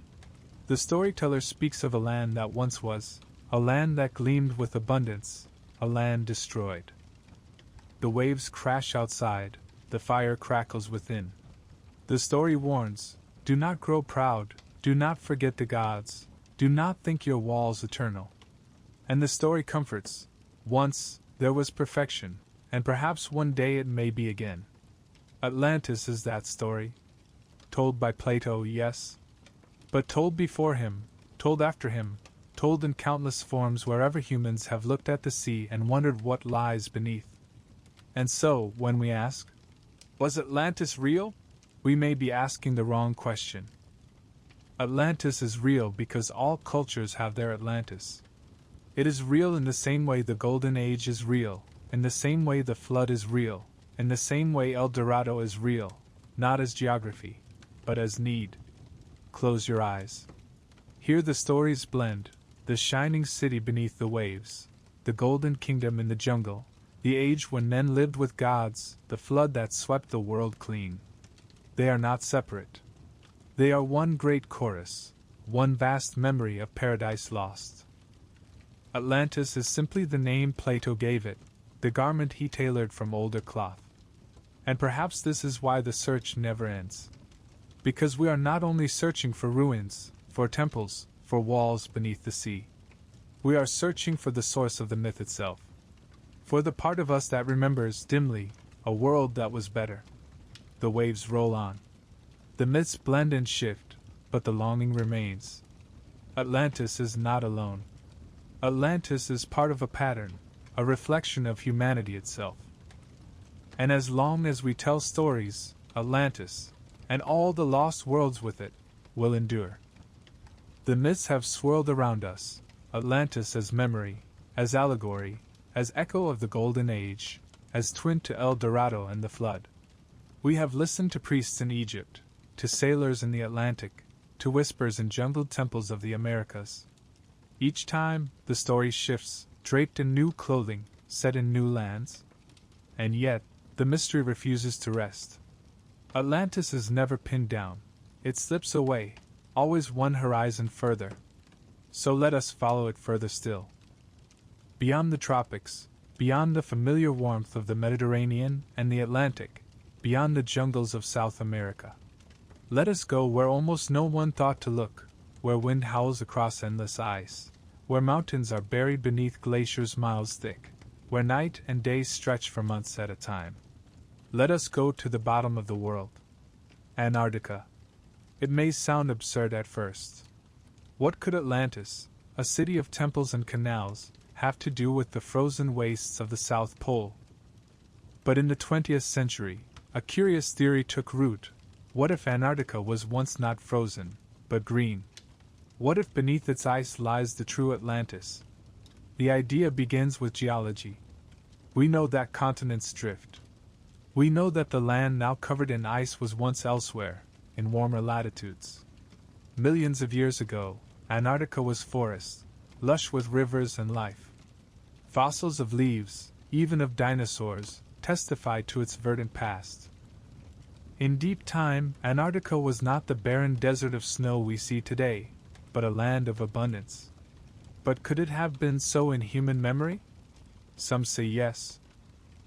The storyteller speaks of a land that once was, a land that gleamed with abundance, a land destroyed. The waves crash outside, the fire crackles within. The story warns, do not grow proud, do not forget the gods, do not think your walls eternal. And the story comforts, once there was perfection, and perhaps one day it may be again. Atlantis is that story. Told by Plato, yes. But told before him, told after him, told in countless forms wherever humans have looked at the sea and wondered what lies beneath. And so, when we ask, was Atlantis real? We may be asking the wrong question. Atlantis is real because all cultures have their Atlantis. It is real in the same way the Golden Age is real, in the same way the flood is real, in the same way El Dorado is real, not as geography, but as need. Close your eyes. Hear the stories blend, the shining city beneath the waves, the golden kingdom in the jungle, the age when men lived with gods, the flood that swept the world clean. They are not separate. They are one great chorus, one vast memory of paradise lost. Atlantis is simply the name Plato gave it, the garment he tailored from older cloth. And perhaps this is why the search never ends. Because we are not only searching for ruins, for temples, for walls beneath the sea. We are searching for the source of the myth itself. For the part of us that remembers dimly a world that was better. The waves roll on. The myths blend and shift, but the longing remains. Atlantis is not alone. Atlantis is part of a pattern, a reflection of humanity itself. And as long as we tell stories, Atlantis, and all the lost worlds with it, will endure. The myths have swirled around us, Atlantis as memory, as allegory, as echo of the Golden Age, as twin to El Dorado and the Flood. We have listened to priests in Egypt, to sailors in the Atlantic, to whispers in jungled temples of the Americas. Each time, the story shifts, draped in new clothing, set in new lands. And yet, the mystery refuses to rest. Atlantis is never pinned down. It slips away, always one horizon further. So let us follow it further still. Beyond the tropics, beyond the familiar warmth of the Mediterranean and the Atlantic, beyond the jungles of South America. Let us go where almost no one thought to look, where wind howls across endless ice, where mountains are buried beneath glaciers miles thick, where night and day stretch for months at a time. Let us go to the bottom of the world. Antarctica. It may sound absurd at first. What could Atlantis, a city of temples and canals, have to do with the frozen wastes of the South Pole? But in the 20th century, a curious theory took root. What if Antarctica was once not frozen, but green? What if beneath its ice lies the true Atlantis? The idea begins with geology. We know that continents drift. We know that the land now covered in ice was once elsewhere, in warmer latitudes. Millions of years ago, Antarctica was forest, lush with rivers and life. Fossils of leaves, even of dinosaurs, testify to its verdant past. In deep time, Antarctica was not the barren desert of snow we see today, but a land of abundance. But could it have been so in human memory? Some say yes.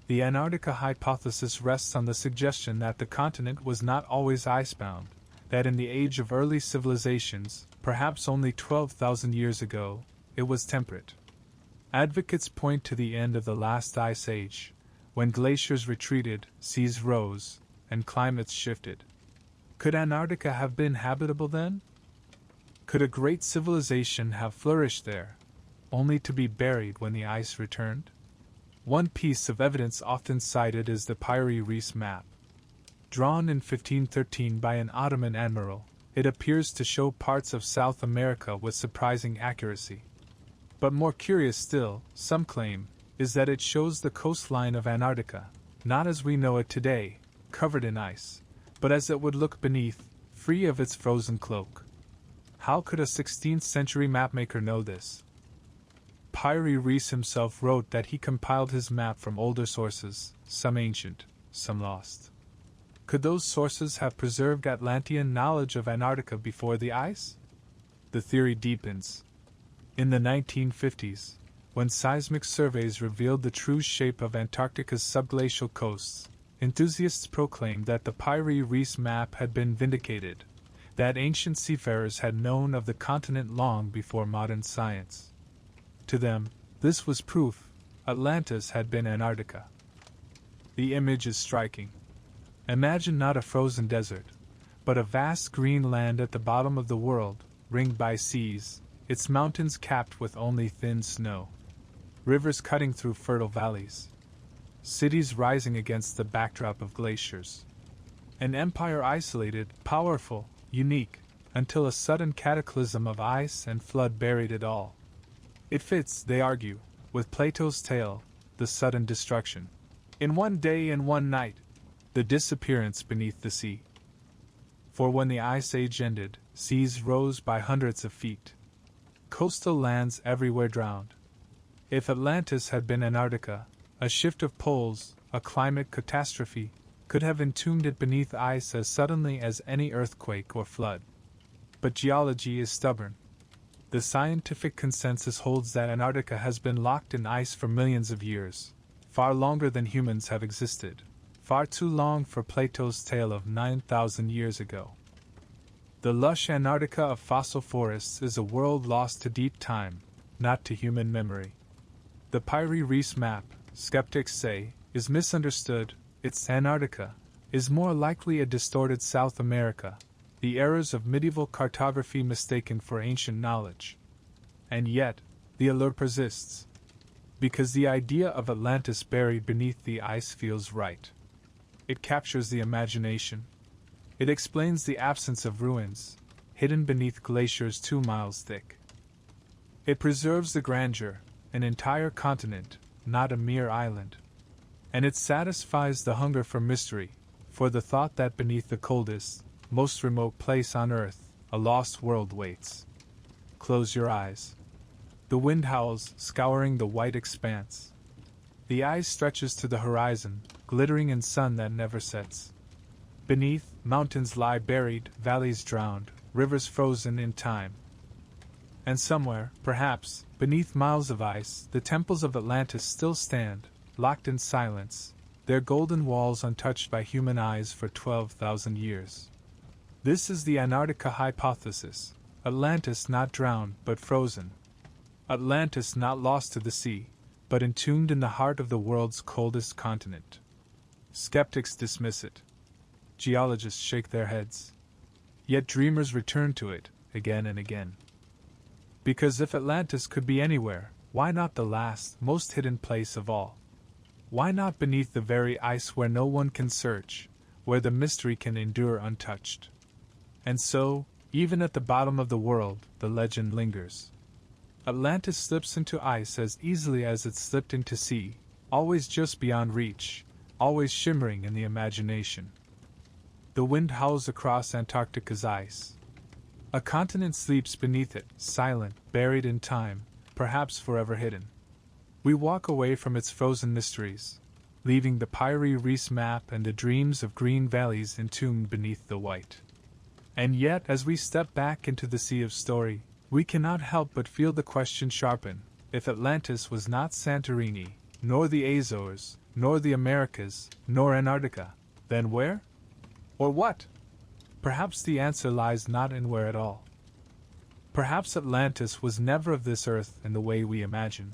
The Antarctica hypothesis rests on the suggestion that the continent was not always icebound, that in the age of early civilizations, perhaps only 12,000 years ago, it was temperate. Advocates point to the end of the last ice age, when glaciers retreated, seas rose, and climates shifted. Could Antarctica have been habitable then? Could a great civilization have flourished there, only to be buried when the ice returned? One piece of evidence often cited is the Piri-Reis map. Drawn in 1513 by an Ottoman admiral, it appears to show parts of South America with surprising accuracy. But more curious still, some claim, is that it shows the coastline of Antarctica, not as we know it today, covered in ice, but as it would look beneath, free of its frozen cloak. How could a 16th century mapmaker know this? Piri-Reis himself wrote that he compiled his map from older sources, some ancient, some lost. Could those sources have preserved Atlantean knowledge of Antarctica before the ice? The theory deepens. In the 1950s, when seismic surveys revealed the true shape of Antarctica's subglacial coasts, enthusiasts proclaimed that the Piri-Reis map had been vindicated, that ancient seafarers had known of the continent long before modern science. To them, this was proof Atlantis had been Antarctica. The image is striking. Imagine not a frozen desert, but a vast green land at the bottom of the world, ringed by seas, its mountains capped with only thin snow, rivers cutting through fertile valleys, cities rising against the backdrop of glaciers. An empire isolated, powerful, unique, until a sudden cataclysm of ice and flood buried it all. It fits, they argue, with Plato's tale, the sudden destruction. In one day and one night, the disappearance beneath the sea. For when the ice age ended, seas rose by hundreds of feet. Coastal lands everywhere drowned. If Atlantis had been Antarctica, a shift of poles, a climate catastrophe, could have entombed it beneath ice as suddenly as any earthquake or flood. But geology is stubborn. The scientific consensus holds that Antarctica has been locked in ice for millions of years, far longer than humans have existed, far too long for Plato's tale of 9,000 years ago. The lush Antarctica of fossil forests is a world lost to deep time, not to human memory. The Piri-Reis map, skeptics say, is misunderstood. Its Antarctica is more likely a distorted South America, the errors of medieval cartography mistaken for ancient knowledge. And yet, the allure persists. Because the idea of Atlantis buried beneath the ice feels right. It captures the imagination. It explains the absence of ruins, hidden beneath glaciers 2 miles thick. It preserves the grandeur, an entire continent, not a mere island. And it satisfies the hunger for mystery, for the thought that beneath the coldest, most remote place on Earth, a lost world waits. Close your eyes. The wind howls, scouring the white expanse. The ice stretches to the horizon, glittering in sun that never sets. Beneath, mountains lie buried, valleys drowned, rivers frozen in time. And somewhere, perhaps, beneath miles of ice, the temples of Atlantis still stand, locked in silence, their golden walls untouched by human eyes for 12,000 years. This is the Antarctica hypothesis. Atlantis not drowned, but frozen. Atlantis not lost to the sea, but entombed in the heart of the world's coldest continent. Skeptics dismiss it. Geologists shake their heads. Yet dreamers return to it, again and again. Because if Atlantis could be anywhere, why not the last, most hidden place of all? Why not beneath the very ice where no one can search, where the mystery can endure untouched? And so, even at the bottom of the world, the legend lingers. Atlantis slips into ice as easily as it slipped into sea, always just beyond reach, always shimmering in the imagination. The wind howls across Antarctica's ice. A continent sleeps beneath it, silent, buried in time, perhaps forever hidden. We walk away from its frozen mysteries, leaving the Piri-Reis map and the dreams of green valleys entombed beneath the white. And yet, as we step back into the sea of story, we cannot help but feel the question sharpen. If Atlantis was not Santorini, nor the Azores, nor the Americas, nor Antarctica, then where? Or what? Perhaps the answer lies not in where at all. Perhaps Atlantis was never of this earth in the way we imagine.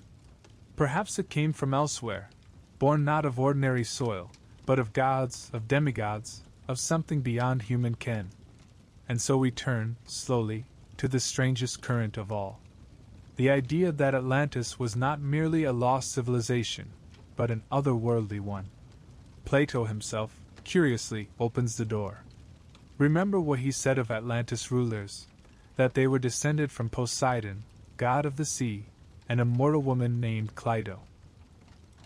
Perhaps it came from elsewhere, born not of ordinary soil, but of gods, of demigods, of something beyond human ken. And so we turn, slowly, to the strangest current of all. The idea that Atlantis was not merely a lost civilization, but an otherworldly one. Plato himself, curiously, opens the door. Remember what he said of Atlantis rulers, that they were descended from Poseidon, god of the sea, and a mortal woman named Cleito.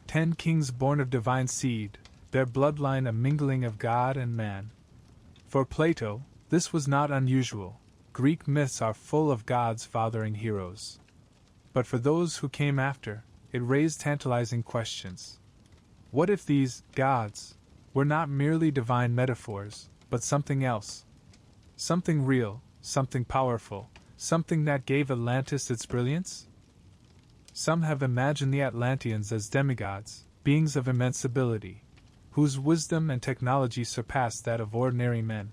10 kings born of divine seed, their bloodline a mingling of god and man. For Plato, this was not unusual. Greek myths are full of gods fathering heroes. But for those who came after, it raised tantalizing questions. What if these gods were not merely divine metaphors, but something else? Something real, something powerful, something that gave Atlantis its brilliance? Some have imagined the Atlanteans as demigods, beings of immense ability, whose wisdom and technology surpassed that of ordinary men.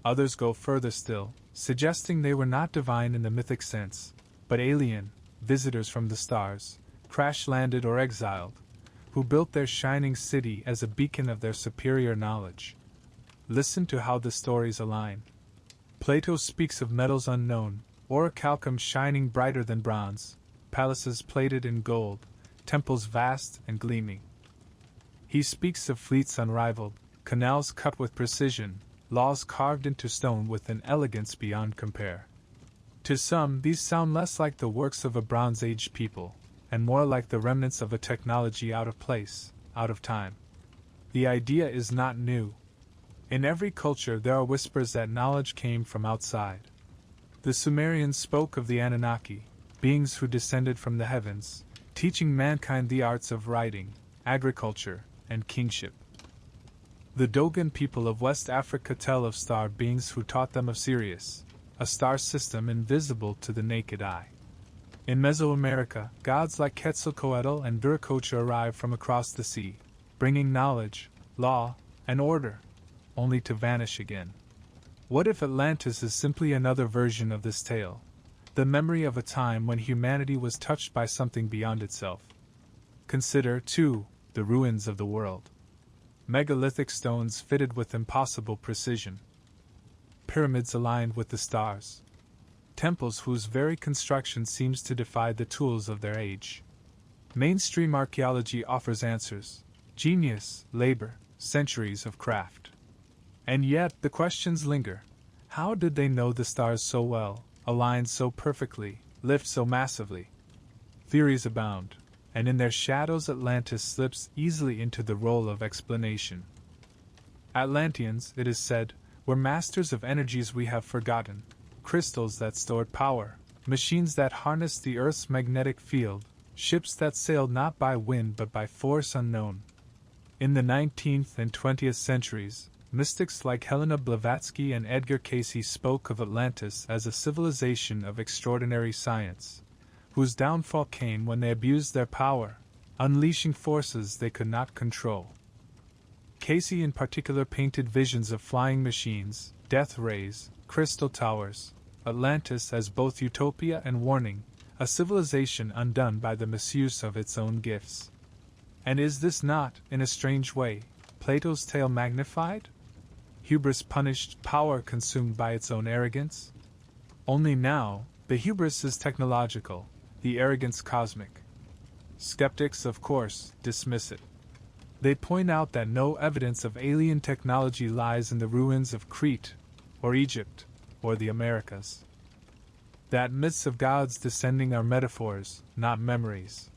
Others go further still, suggesting they were not divine in the mythic sense, but alien, visitors from the stars, crash-landed or exiled, who built their shining city as a beacon of their superior knowledge. Listen to how the stories align. Plato speaks of metals unknown, orichalcum shining brighter than bronze, palaces plated in gold, temples vast and gleaming. He speaks of fleets unrivaled, canals cut with precision, laws carved into stone with an elegance beyond compare. To some, these sound less like the works of a Bronze Age people, and more like the remnants of a technology out of place, out of time. The idea is not new. In every culture there are whispers that knowledge came from outside. The Sumerians spoke of the Anunnaki, beings who descended from the heavens, teaching mankind the arts of writing, agriculture, and kingship. The Dogon people of West Africa tell of star beings who taught them of Sirius, a star system invisible to the naked eye. In Mesoamerica, gods like Quetzalcoatl and Viracocha arrive from across the sea, bringing knowledge, law, and order, only to vanish again. What if Atlantis is simply another version of this tale, the memory of a time when humanity was touched by something beyond itself? Consider, too, the ruins of the world. Megalithic stones fitted with impossible precision. Pyramids aligned with the stars. Temples whose very construction seems to defy the tools of their age. Mainstream archaeology offers answers: genius, labor, centuries of craft. And yet the questions linger. How did they know the stars so well, align so perfectly, lift so massively? Theories abound, and in their shadows Atlantis slips easily into the role of explanation. Atlanteans, it is said, were masters of energies we have forgotten, crystals that stored power, machines that harnessed the Earth's magnetic field, ships that sailed not by wind but by force unknown. In the 19th and 20th centuries, mystics like Helena Blavatsky and Edgar Cayce spoke of Atlantis as a civilization of extraordinary science, whose downfall came when they abused their power, unleashing forces they could not control. Cayce in particular painted visions of flying machines, death rays, crystal towers, Atlantis as both utopia and warning, a civilization undone by the misuse of its own gifts. And is this not, in a strange way, Plato's tale magnified? Hubris punished, power consumed by its own arrogance? Only now, the hubris is technological, the arrogance cosmic. Skeptics, of course, dismiss it. They point out that no evidence of alien technology lies in the ruins of Crete, or Egypt, or the Americas. That myths of gods descending are metaphors, not memories.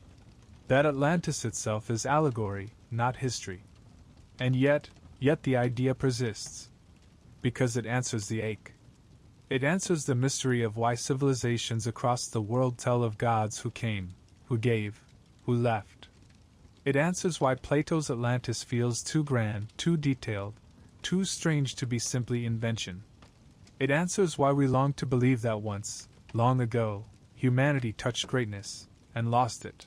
That Atlantis itself is allegory, not history. And yet the idea persists. Because it answers the ache. It answers the mystery of why civilizations across the world tell of gods who came, who gave, who left. It answers why Plato's Atlantis feels too grand, too detailed, too strange to be simply invention. It answers why we long to believe that once, long ago, humanity touched greatness, and lost it.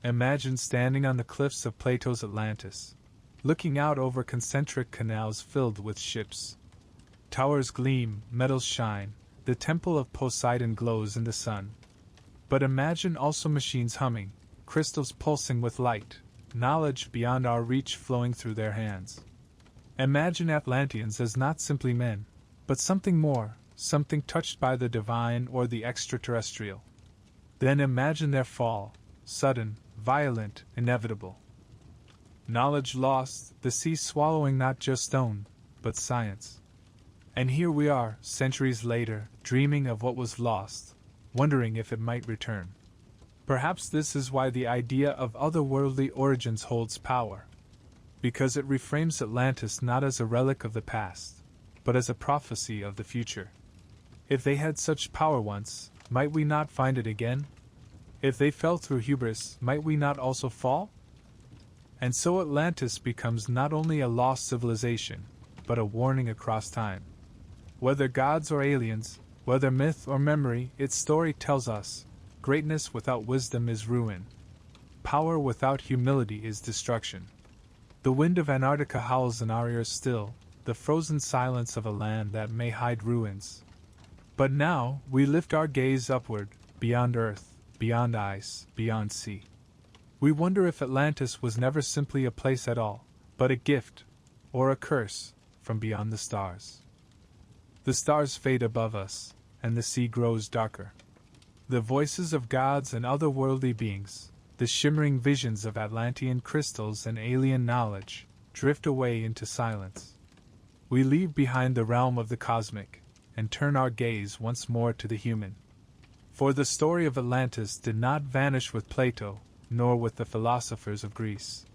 Imagine standing on the cliffs of Plato's Atlantis, looking out over concentric canals filled with ships. Towers gleam, metals shine, the temple of Poseidon glows in the sun. But imagine also machines humming, crystals pulsing with light, knowledge beyond our reach flowing through their hands. Imagine Atlanteans as not simply men, but something more, something touched by the divine or the extraterrestrial. Then imagine their fall, sudden, violent, inevitable. Knowledge lost, the sea swallowing not just stone, but science. And here we are, centuries later, dreaming of what was lost, wondering if it might return. Perhaps this is why the idea of otherworldly origins holds power. Because it reframes Atlantis not as a relic of the past, but as a prophecy of the future. If they had such power once, might we not find it again? If they fell through hubris, might we not also fall? And so Atlantis becomes not only a lost civilization, but a warning across time. Whether gods or aliens, whether myth or memory, its story tells us, greatness without wisdom is ruin. Power without humility is destruction. The wind of Antarctica howls in our ears still, the frozen silence of a land that may hide ruins. But now, we lift our gaze upward, beyond earth, beyond ice, beyond sea. We wonder if Atlantis was never simply a place at all, but a gift, or a curse, from beyond the stars. The stars fade above us, and the sea grows darker. The voices of gods and otherworldly beings, the shimmering visions of Atlantean crystals and alien knowledge, drift away into silence. We leave behind the realm of the cosmic, and turn our gaze once more to the human. For the story of Atlantis did not vanish with Plato, nor with the philosophers of Greece.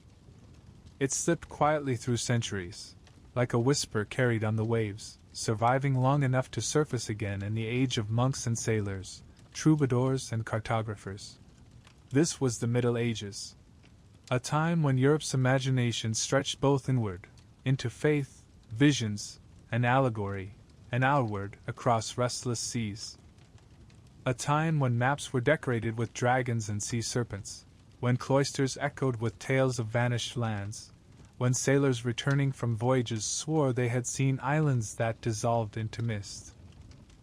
It slipped quietly through centuries, like a whisper carried on the waves, surviving long enough to surface again in the age of monks and sailors, troubadours and cartographers. This was the Middle Ages, a time when Europe's imagination stretched both inward, into faith, visions, and allegory, and outward across restless seas. A time when maps were decorated with dragons and sea serpents, when cloisters echoed with tales of vanished lands, when sailors returning from voyages swore they had seen islands that dissolved into mist.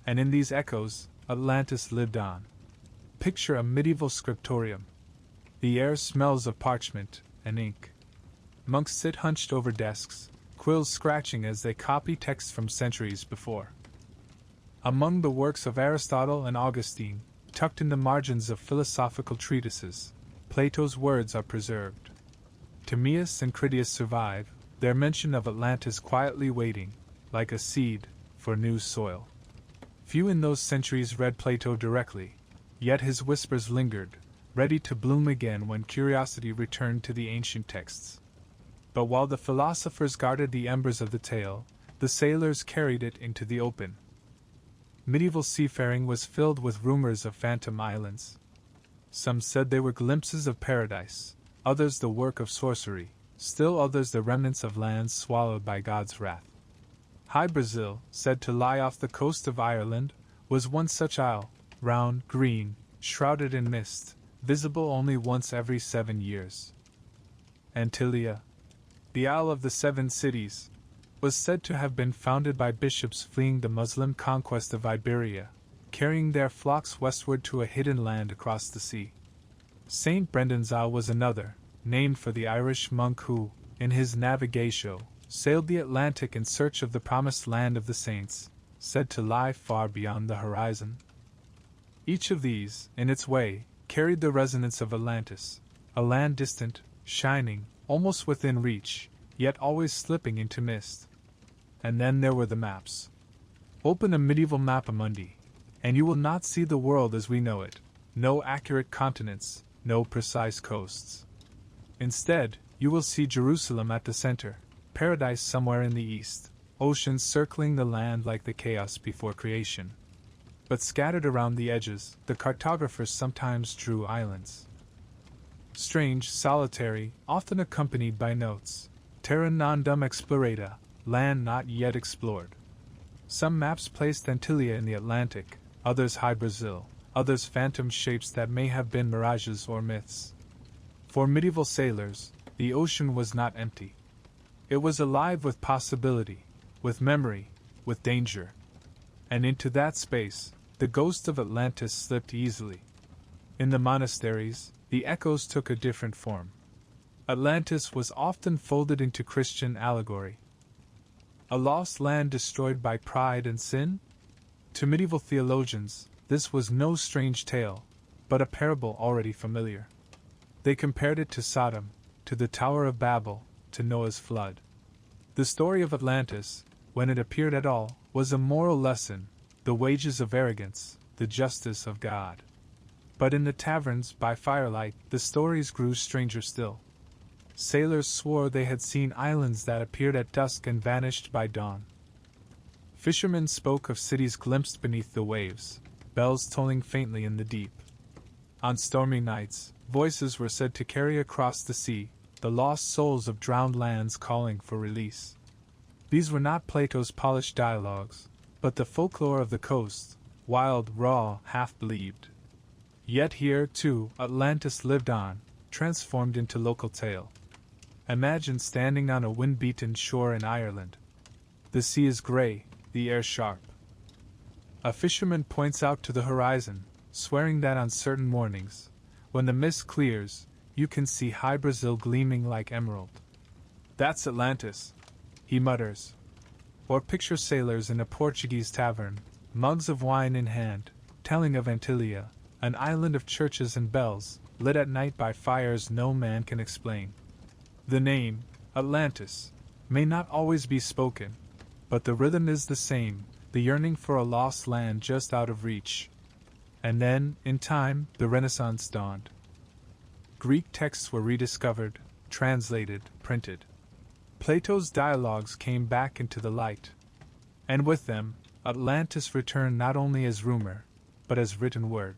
And in these echoes, Atlantis lived on. Picture a medieval scriptorium. The air smells of parchment and ink. Monks sit hunched over desks, quills scratching as they copy texts from centuries before. Among the works of Aristotle and Augustine, tucked in the margins of philosophical treatises, Plato's words are preserved. Timaeus and Critias survive, their mention of Atlantis quietly waiting, like a seed, for new soil. Few in those centuries read Plato directly, yet his whispers lingered, ready to bloom again when curiosity returned to the ancient texts. But while the philosophers guarded the embers of the tale, the sailors carried it into the open. Medieval seafaring was filled with rumors of phantom islands. Some said they were glimpses of paradise, others the work of sorcery, still others the remnants of lands swallowed by God's wrath. High Brazil, said to lie off the coast of Ireland, was one such isle, round, green, shrouded in mist, visible only once every 7 years. Antillia, the Isle of the Seven Cities, was said to have been founded by bishops fleeing the Muslim conquest of Iberia, carrying their flocks westward to a hidden land across the sea. St. Brendan's Isle was another, named for the Irish monk who, in his Navigatio, sailed the Atlantic in search of the promised land of the saints, said to lie far beyond the horizon. Each of these, in its way, carried the resonance of Atlantis, a land distant, shining, almost within reach, yet always slipping into mist. And then there were the maps. Open a medieval mappamundi, and you will not see the world as we know it, no accurate continents, no precise coasts. Instead, you will see Jerusalem at the center, paradise somewhere in the east, oceans circling the land like the chaos before creation. But scattered around the edges, the cartographers sometimes drew islands. Strange, solitary, often accompanied by notes. Terra non dum explorata, land not yet explored. Some maps placed Antillia in the Atlantic, others High Brazil, others phantom shapes that may have been mirages or myths. For medieval sailors, the ocean was not empty. It was alive with possibility, with memory, with danger. And into that space, the ghost of Atlantis slipped easily. In the monasteries, the echoes took a different form. Atlantis was often folded into Christian allegory. A lost land destroyed by pride and sin? To medieval theologians, this was no strange tale, but a parable already familiar. They compared it to Sodom, to the Tower of Babel, to Noah's flood. The story of Atlantis, when it appeared at all, was a moral lesson, the wages of arrogance, the justice of God. But in the taverns by firelight, the stories grew stranger still. Sailors swore they had seen islands that appeared at dusk and vanished by dawn. Fishermen spoke of cities glimpsed beneath the waves, bells tolling faintly in the deep. On stormy nights, voices were said to carry across the sea the lost souls of drowned lands calling for release. These were not Plato's polished dialogues, but the folklore of the coast, wild, raw, half-believed. Yet here, too, Atlantis lived on, transformed into local tale. Imagine standing on a wind-beaten shore in Ireland. The sea is grey, the air sharp. A fisherman points out to the horizon, swearing that on certain mornings, when the mist clears, you can see High Brazil gleaming like emerald. That's Atlantis, he mutters. Or picture sailors in a Portuguese tavern, mugs of wine in hand, telling of Antillia, an island of churches and bells, lit at night by fires no man can explain. The name, Atlantis, may not always be spoken, but the rhythm is the same, the yearning for a lost land just out of reach. And then, in time, the Renaissance dawned. Greek texts were rediscovered, translated, printed. Plato's dialogues came back into the light. And with them, Atlantis returned not only as rumor, but as written word.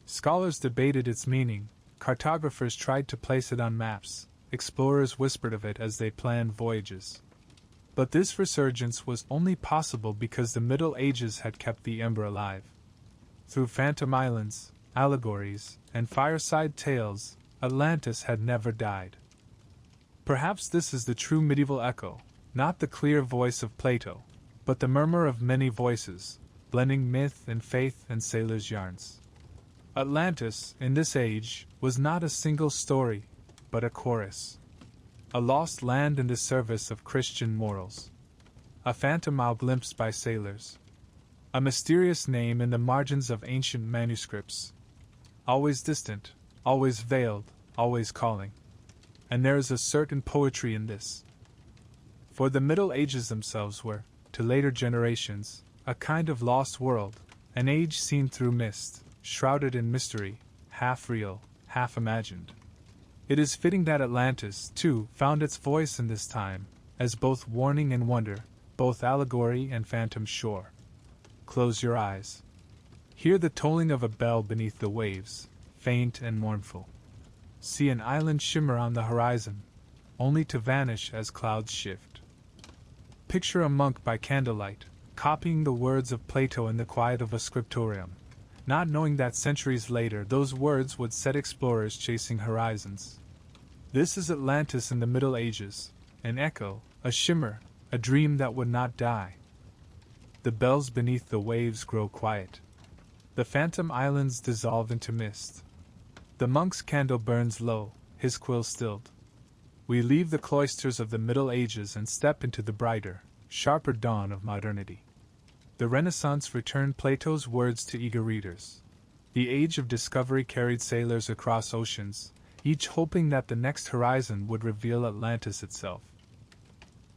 Scholars debated its meaning, cartographers tried to place it on maps, explorers whispered of it as they planned voyages. But this resurgence was only possible because the Middle Ages had kept the ember alive. Through phantom islands, allegories, and fireside tales, Atlantis had never died. Perhaps this is the true medieval echo, not the clear voice of Plato, but the murmur of many voices, blending myth and faith and sailors' yarns. Atlantis, in this age, was not a single story, but a chorus. A lost land in the service of Christian morals. A phantom isle glimpsed by sailors. A mysterious name in the margins of ancient manuscripts. Always distant, always veiled, always calling. And there is a certain poetry in this. For the Middle Ages themselves were, to later generations, a kind of lost world, an age seen through mist, shrouded in mystery, half real, half imagined. It is fitting that Atlantis, too, found its voice in this time, as both warning and wonder, both allegory and phantom shore. Close your eyes. Hear the tolling of a bell beneath the waves, faint and mournful. See an island shimmer on the horizon, only to vanish as clouds shift. Picture a monk by candlelight, copying the words of Plato in the quiet of a scriptorium, not knowing that centuries later those words would set explorers chasing horizons. This is Atlantis in the Middle Ages, an echo, a shimmer, a dream that would not die. The bells beneath the waves grow quiet. The phantom islands dissolve into mist. The monk's candle burns low, his quill stilled. We leave the cloisters of the Middle Ages and step into the brighter, sharper dawn of modernity. The Renaissance returned Plato's words to eager readers. The age of discovery carried sailors across oceans, each hoping that the next horizon would reveal Atlantis itself.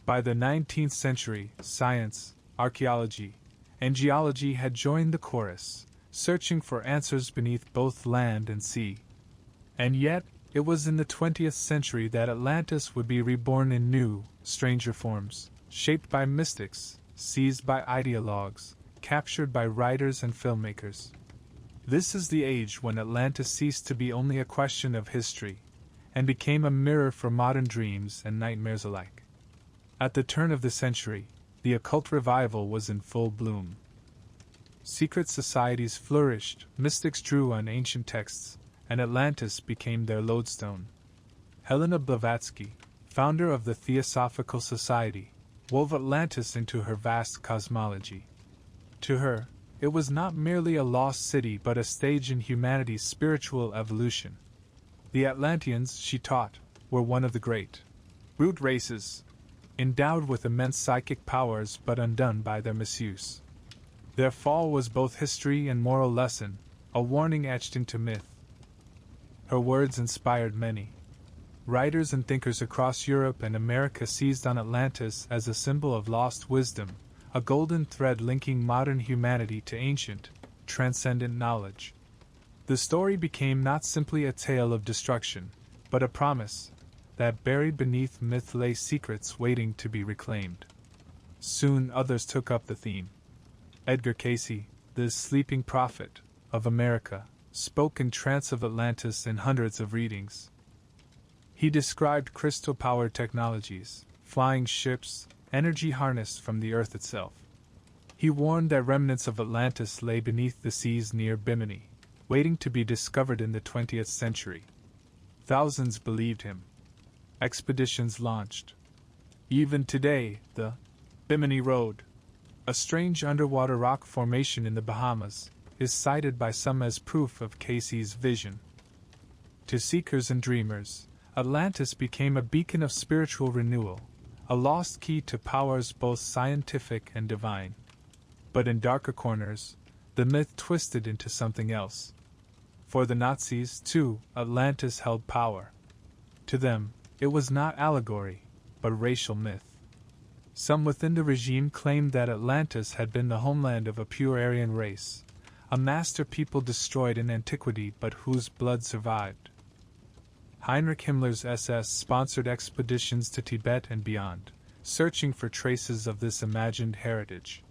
By the 19th century, science, archaeology, and geology had joined the chorus, searching for answers beneath both land and sea. And yet, it was in the 20th century that Atlantis would be reborn in new, stranger forms, shaped by mystics, seized by ideologues, captured by writers and filmmakers. This is the age when Atlantis ceased to be only a question of history, and became a mirror for modern dreams and nightmares alike. At the turn of the century, the occult revival was in full bloom. Secret societies flourished, mystics drew on ancient texts, and Atlantis became their lodestone. Helena Blavatsky, founder of the Theosophical Society, wove Atlantis into her vast cosmology. To her, it was not merely a lost city but a stage in humanity's spiritual evolution. The Atlanteans, she taught, were one of the great brute races, endowed with immense psychic powers but undone by their misuse. Their fall was both history and moral lesson, a warning etched into myth. Her words inspired many. Writers and thinkers across Europe and America seized on Atlantis as a symbol of lost wisdom, a golden thread linking modern humanity to ancient, transcendent knowledge. The story became not simply a tale of destruction, but a promise that buried beneath myth lay secrets waiting to be reclaimed. Soon others took up the theme. Edgar Cayce, the sleeping prophet of America, spoke in trance of Atlantis in hundreds of readings. He described crystal-powered technologies, flying ships, energy harnessed from the earth itself. He warned that remnants of Atlantis lay beneath the seas near Bimini, waiting to be discovered in the 20th century. Thousands believed him. Expeditions launched. Even today, the Bimini Road, a strange underwater rock formation in the Bahamas, is cited by some as proof of Cayce's vision. To seekers and dreamers, Atlantis became a beacon of spiritual renewal, a lost key to powers both scientific and divine. But in darker corners, the myth twisted into something else. For the Nazis, too, Atlantis held power. To them, it was not allegory, but racial myth. Some within the regime claimed that Atlantis had been the homeland of a pure Aryan race, a master people destroyed in antiquity but whose blood survived. Heinrich Himmler's SS sponsored expeditions to Tibet and beyond, searching for traces of this imagined heritage.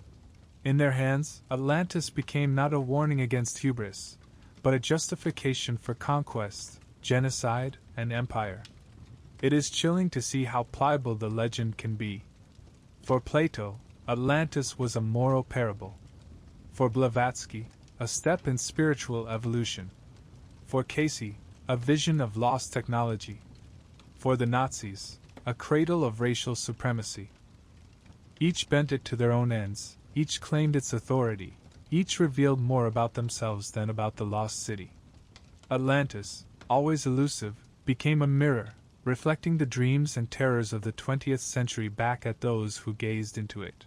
In their hands, Atlantis became not a warning against hubris, but a justification for conquest, genocide, and empire. It is chilling to see how pliable the legend can be. For Plato, Atlantis was a moral parable. For Blavatsky, a step in spiritual evolution. For Casey, a vision of lost technology. For the Nazis, a cradle of racial supremacy. Each bent it to their own ends, each claimed its authority, each revealed more about themselves than about the lost city. Atlantis, always elusive, became a mirror, reflecting the dreams and terrors of the 20th century back at those who gazed into it.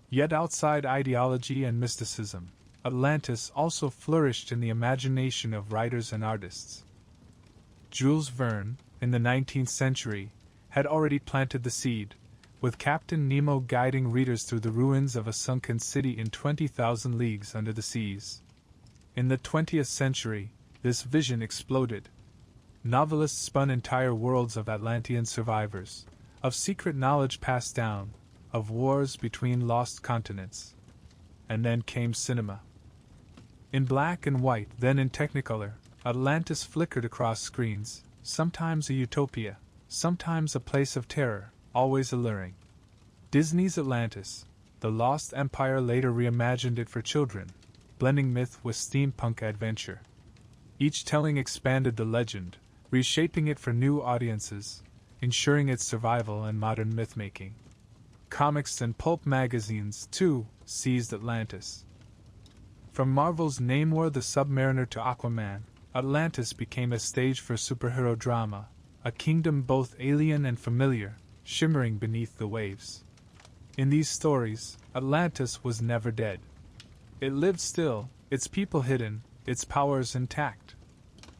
Yet outside ideology and mysticism, Atlantis also flourished in the imagination of writers and artists. Jules Verne, in the 19th century, had already planted the seed, with Captain Nemo guiding readers through the ruins of a sunken city in 20,000 leagues under the seas. In the 20th century, this vision exploded. Novelists spun entire worlds of Atlantean survivors, of secret knowledge passed down, of wars between lost continents. And then came cinema. In black and white, then in technicolor, Atlantis flickered across screens, sometimes a utopia, sometimes a place of terror, always alluring. Disney's Atlantis, the Lost Empire, later reimagined it for children, blending myth with steampunk adventure. Each telling expanded the legend, reshaping it for new audiences, ensuring its survival and modern mythmaking. Comics and pulp magazines, too, seized Atlantis. From Marvel's Namor the Submariner to Aquaman, Atlantis became a stage for superhero drama, a kingdom both alien and familiar, shimmering beneath the waves. In these stories, Atlantis was never dead. It lived still, its people hidden, its powers intact.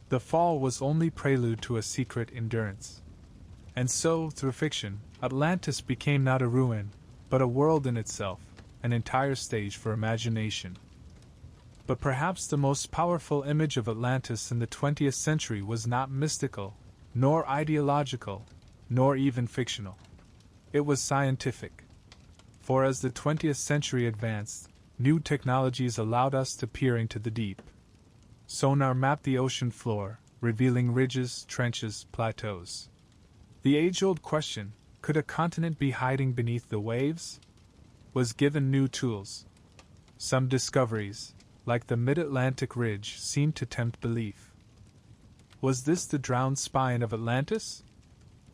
The fall was only prelude to a secret endurance. And so, through fiction, Atlantis became not a ruin, but a world in itself, an entire stage for imagination. But perhaps the most powerful image of Atlantis in the 20th century was not mystical, nor ideological, nor even fictional. It was scientific. For as the 20th century advanced, new technologies allowed us to peer into the deep. Sonar mapped the ocean floor, revealing ridges, trenches, plateaus. The age-old question, could a continent be hiding beneath the waves? Was given new tools. Some discoveries, like the mid-Atlantic ridge, seemed to tempt belief. Was this the drowned spine of Atlantis?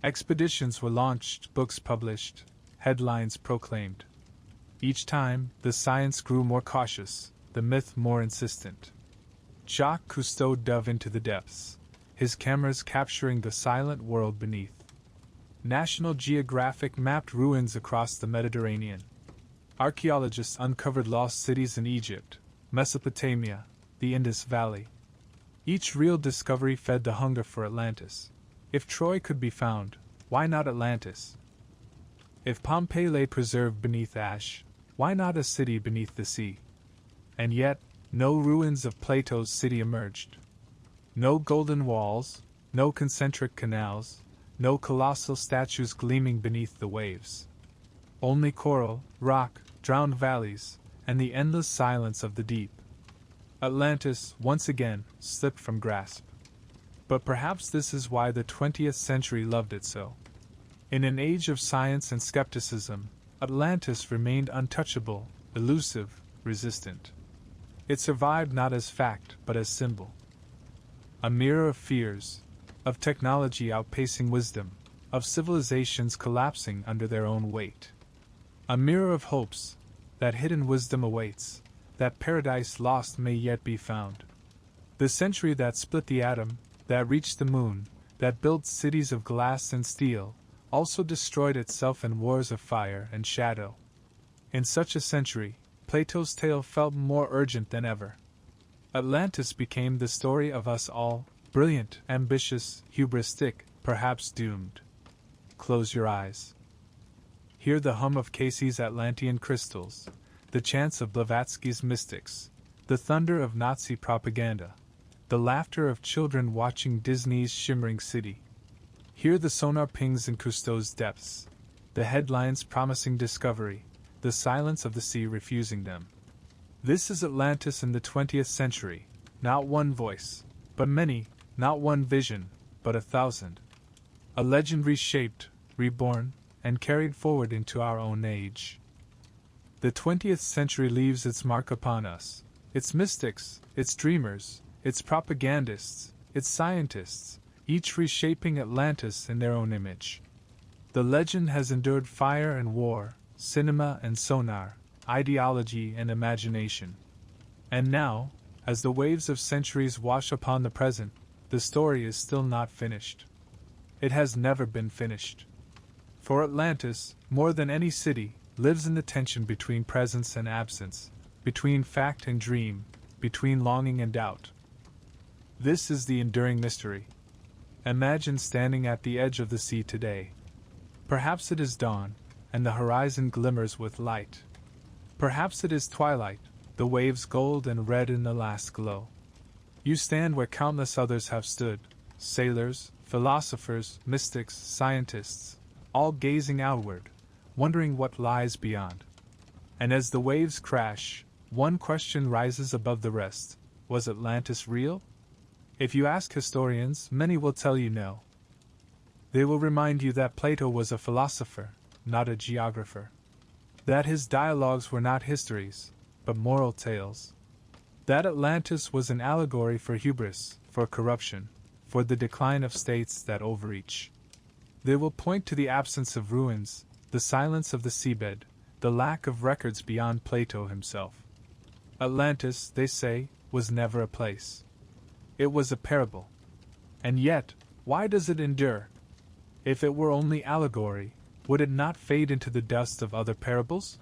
Expeditions were launched, books published, headlines proclaimed. Each time, the science grew more cautious, the myth more insistent. Jacques Cousteau dove into the depths, his cameras capturing the silent world beneath. National Geographic mapped ruins across the Mediterranean. Archaeologists uncovered lost cities in Egypt, Mesopotamia, the Indus Valley. Each real discovery fed the hunger for Atlantis. If Troy could be found, why not Atlantis? If Pompeii lay preserved beneath ash, why not a city beneath the sea? And yet, no ruins of Plato's city emerged. No golden walls, no concentric canals, no colossal statues gleaming beneath the waves. Only coral, rock, drowned valleys, and the endless silence of the deep. Atlantis, once again, slipped from grasp. But perhaps this is why the 20th century loved it so. In an age of science and skepticism, Atlantis remained untouchable, elusive, resistant. It survived not as fact, but as symbol. A mirror of fears, of technology outpacing wisdom, of civilizations collapsing under their own weight. A mirror of hopes, that hidden wisdom awaits, that paradise lost may yet be found. The century that split the atom, that reached the moon, that built cities of glass and steel, also destroyed itself in wars of fire and shadow. In such a century, Plato's tale felt more urgent than ever. Atlantis became the story of us all, brilliant, ambitious, hubristic, perhaps doomed. Close your eyes. Hear the hum of Casey's Atlantean crystals, the chants of Blavatsky's mystics, the thunder of Nazi propaganda, the laughter of children watching Disney's shimmering city. Hear the sonar pings in Cousteau's depths, the headlines promising discovery, the silence of the sea refusing them. This is Atlantis in the 20th century, not one voice, but many, not one vision, but 1,000. A legend reshaped, reborn, and carried forward into our own age. The 20th century leaves its mark upon us, its mystics, its dreamers, its propagandists, its scientists, each reshaping Atlantis in their own image. The legend has endured fire and war, cinema and sonar, ideology and imagination. And now, as the waves of centuries wash upon the present, the story is still not finished. It has never been finished. For Atlantis, more than any city, lives in the tension between presence and absence, between fact and dream, between longing and doubt. This is the enduring mystery. Imagine standing at the edge of the sea today. Perhaps it is dawn, and the horizon glimmers with light. Perhaps it is twilight, the waves gold and red in the last glow. You stand where countless others have stood, sailors, philosophers, mystics, scientists, all gazing outward, wondering what lies beyond. And as the waves crash, one question rises above the rest: was Atlantis real? If you ask historians, many will tell you no. They will remind you that Plato was a philosopher, not a geographer. That his dialogues were not histories, but moral tales. That Atlantis was an allegory for hubris, for corruption, for the decline of states that overreach. They will point to the absence of ruins, the silence of the seabed, the lack of records beyond Plato himself. Atlantis, they say, was never a place. It was a parable. And yet, why does it endure? If it were only allegory, would it not fade into the dust of other parables?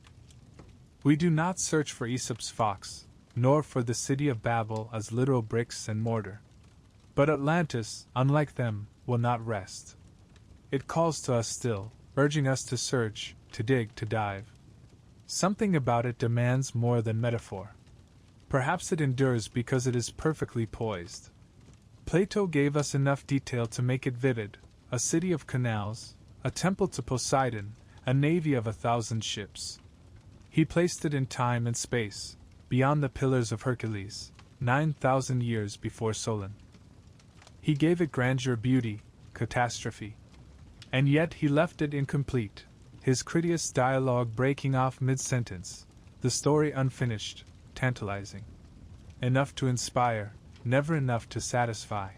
We do not search for Aesop's fox, nor for the city of Babel as literal bricks and mortar. But Atlantis, unlike them, will not rest. It calls to us still, urging us to search, to dig, to dive. Something about it demands more than metaphor. Perhaps it endures because it is perfectly poised. Plato gave us enough detail to make it vivid: a city of canals, a temple to Poseidon, a navy of 1,000 ships. He placed it in time and space, beyond the Pillars of Hercules, 9,000 years before Solon. He gave it grandeur, beauty, catastrophe. And yet he left it incomplete, his Critias dialogue breaking off mid-sentence, the story unfinished, tantalizing. Enough to inspire, never enough to satisfy.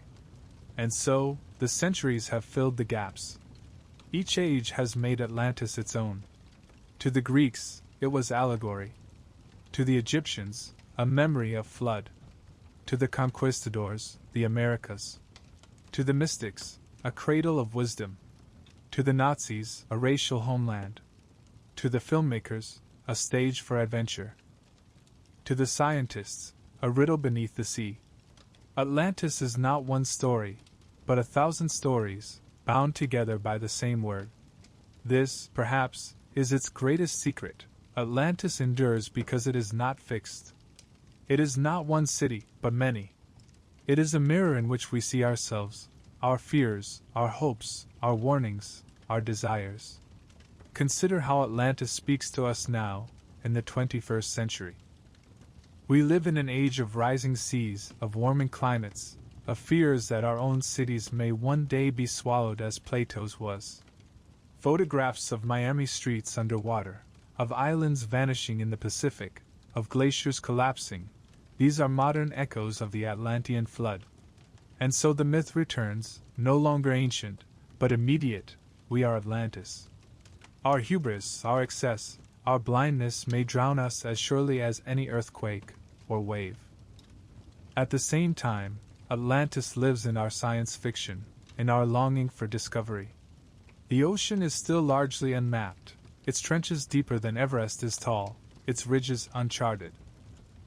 And so, the centuries have filled the gaps. Each age has made Atlantis its own. To the Greeks, it was allegory. To the Egyptians, a memory of flood. To the conquistadors, the Americas. To the mystics, a cradle of wisdom. To the Nazis, a racial homeland. To the filmmakers, a stage for adventure. To the scientists, a riddle beneath the sea. Atlantis is not one story, but 1,000 stories, bound together by the same word. This, perhaps, is its greatest secret. Atlantis endures because it is not fixed. It is not one city, but many. It is a mirror in which we see ourselves, our fears, our hopes, our warnings, our desires. Consider how Atlantis speaks to us now, in the 21st century. We live in an age of rising seas, of warming climates, of fears that our own cities may one day be swallowed as Plato's was. Photographs of Miami streets underwater, of islands vanishing in the Pacific, of glaciers collapsing, these are modern echoes of the Atlantean flood. And so the myth returns, no longer ancient, but immediate: we are Atlantis. Our hubris, our excess, our blindness may drown us as surely as any earthquake or wave. At the same time, Atlantis lives in our science fiction, in our longing for discovery. The ocean is still largely unmapped, its trenches deeper than Everest is tall, its ridges uncharted.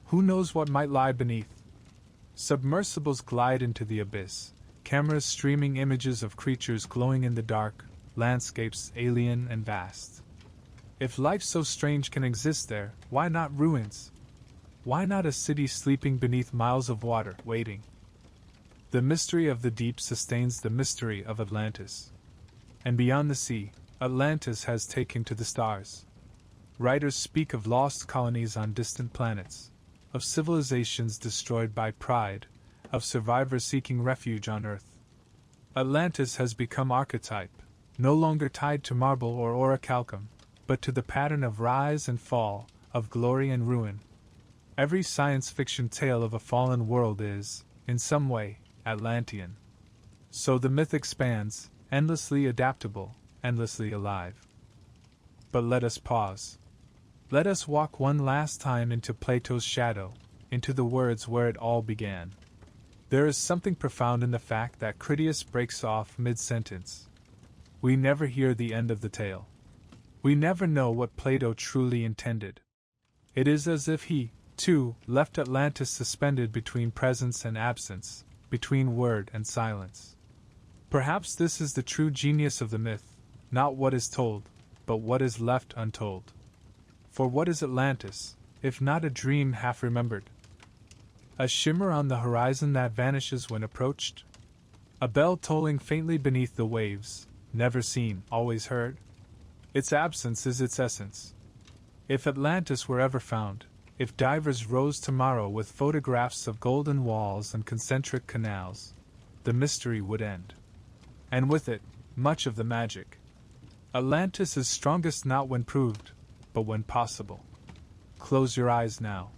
Who knows what might lie beneath? Submersibles glide into the abyss, cameras streaming images of creatures glowing in the dark, landscapes alien and vast. If life so strange can exist there, why not ruins? Why not a city sleeping beneath miles of water, waiting? The mystery of the deep sustains the mystery of Atlantis. And beyond the sea, Atlantis has taken to the stars. Writers speak of lost colonies on distant planets, of civilizations destroyed by pride, of survivors seeking refuge on Earth. Atlantis has become archetype, no longer tied to marble or orichalcum, but to the pattern of rise and fall, of glory and ruin. Every science fiction tale of a fallen world is, in some way, Atlantean. So the myth expands, endlessly adaptable, endlessly alive. But let us pause. Let us walk one last time into Plato's shadow, into the words where it all began. There is something profound in the fact that Critias breaks off mid-sentence. We never hear the end of the tale. We never know what Plato truly intended. It is as if he, too, left Atlantis suspended between presence and absence, between word and silence. Perhaps this is the true genius of the myth, not what is told, but what is left untold. For what is Atlantis, if not a dream half remembered? A shimmer on the horizon that vanishes when approached? A bell tolling faintly beneath the waves, never seen, always heard? Its absence is its essence. If Atlantis were ever found, if divers rose tomorrow with photographs of golden walls and concentric canals, the mystery would end. And with it, much of the magic. Atlantis is strongest not when proved, but when possible. Close your eyes now.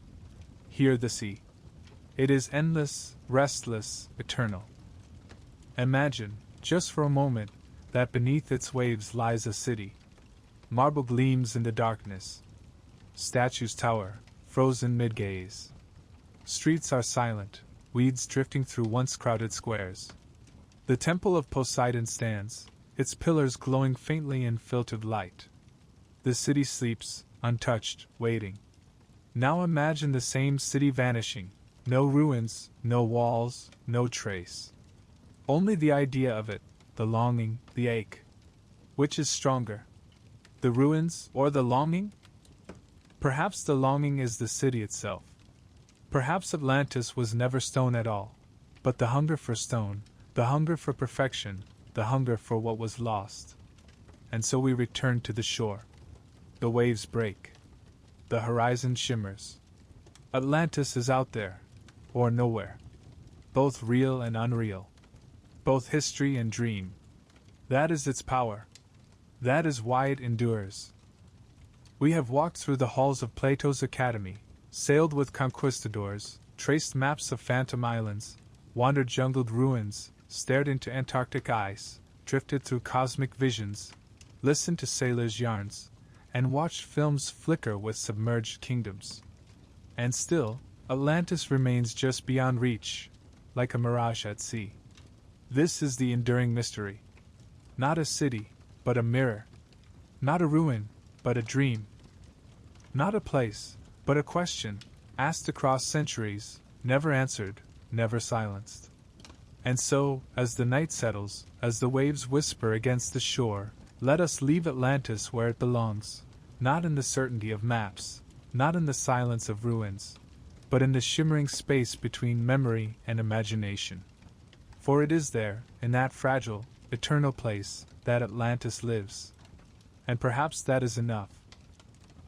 Hear the sea. It is endless, restless, eternal. Imagine, just for a moment, that beneath its waves lies a city. Marble gleams in the darkness. Statues tower, frozen mid-gaze. Streets are silent, weeds drifting through once crowded squares. The temple of Poseidon stands, its pillars glowing faintly in filtered light. The city sleeps, untouched, waiting. Now imagine the same city vanishing. No ruins, no walls, no trace. Only the idea of it, the longing, the ache. Which is stronger? The ruins or the longing? Perhaps the longing is the city itself. Perhaps Atlantis was never stone at all, but the hunger for stone, the hunger for perfection, the hunger for what was lost. And so we return to the shore. The waves break. The horizon shimmers. Atlantis is out there, or nowhere. Both real and unreal. Both history and dream. That is its power. That is why it endures. We have walked through the halls of Plato's Academy, sailed with conquistadors, traced maps of phantom islands, wandered jungled ruins, stared into Antarctic ice, drifted through cosmic visions, listened to sailors' yarns, and watched films flicker with submerged kingdoms. And still, Atlantis remains just beyond reach, like a mirage at sea. This is the enduring mystery. Not a city, but a mirror. Not a ruin, but a dream. Not a place, but a question, asked across centuries, never answered, never silenced. And so, as the night settles, as the waves whisper against the shore, let us leave Atlantis where it belongs, not in the certainty of maps, not in the silence of ruins, but in the shimmering space between memory and imagination. For it is there, in that fragile, eternal place, that Atlantis lives. And perhaps that is enough.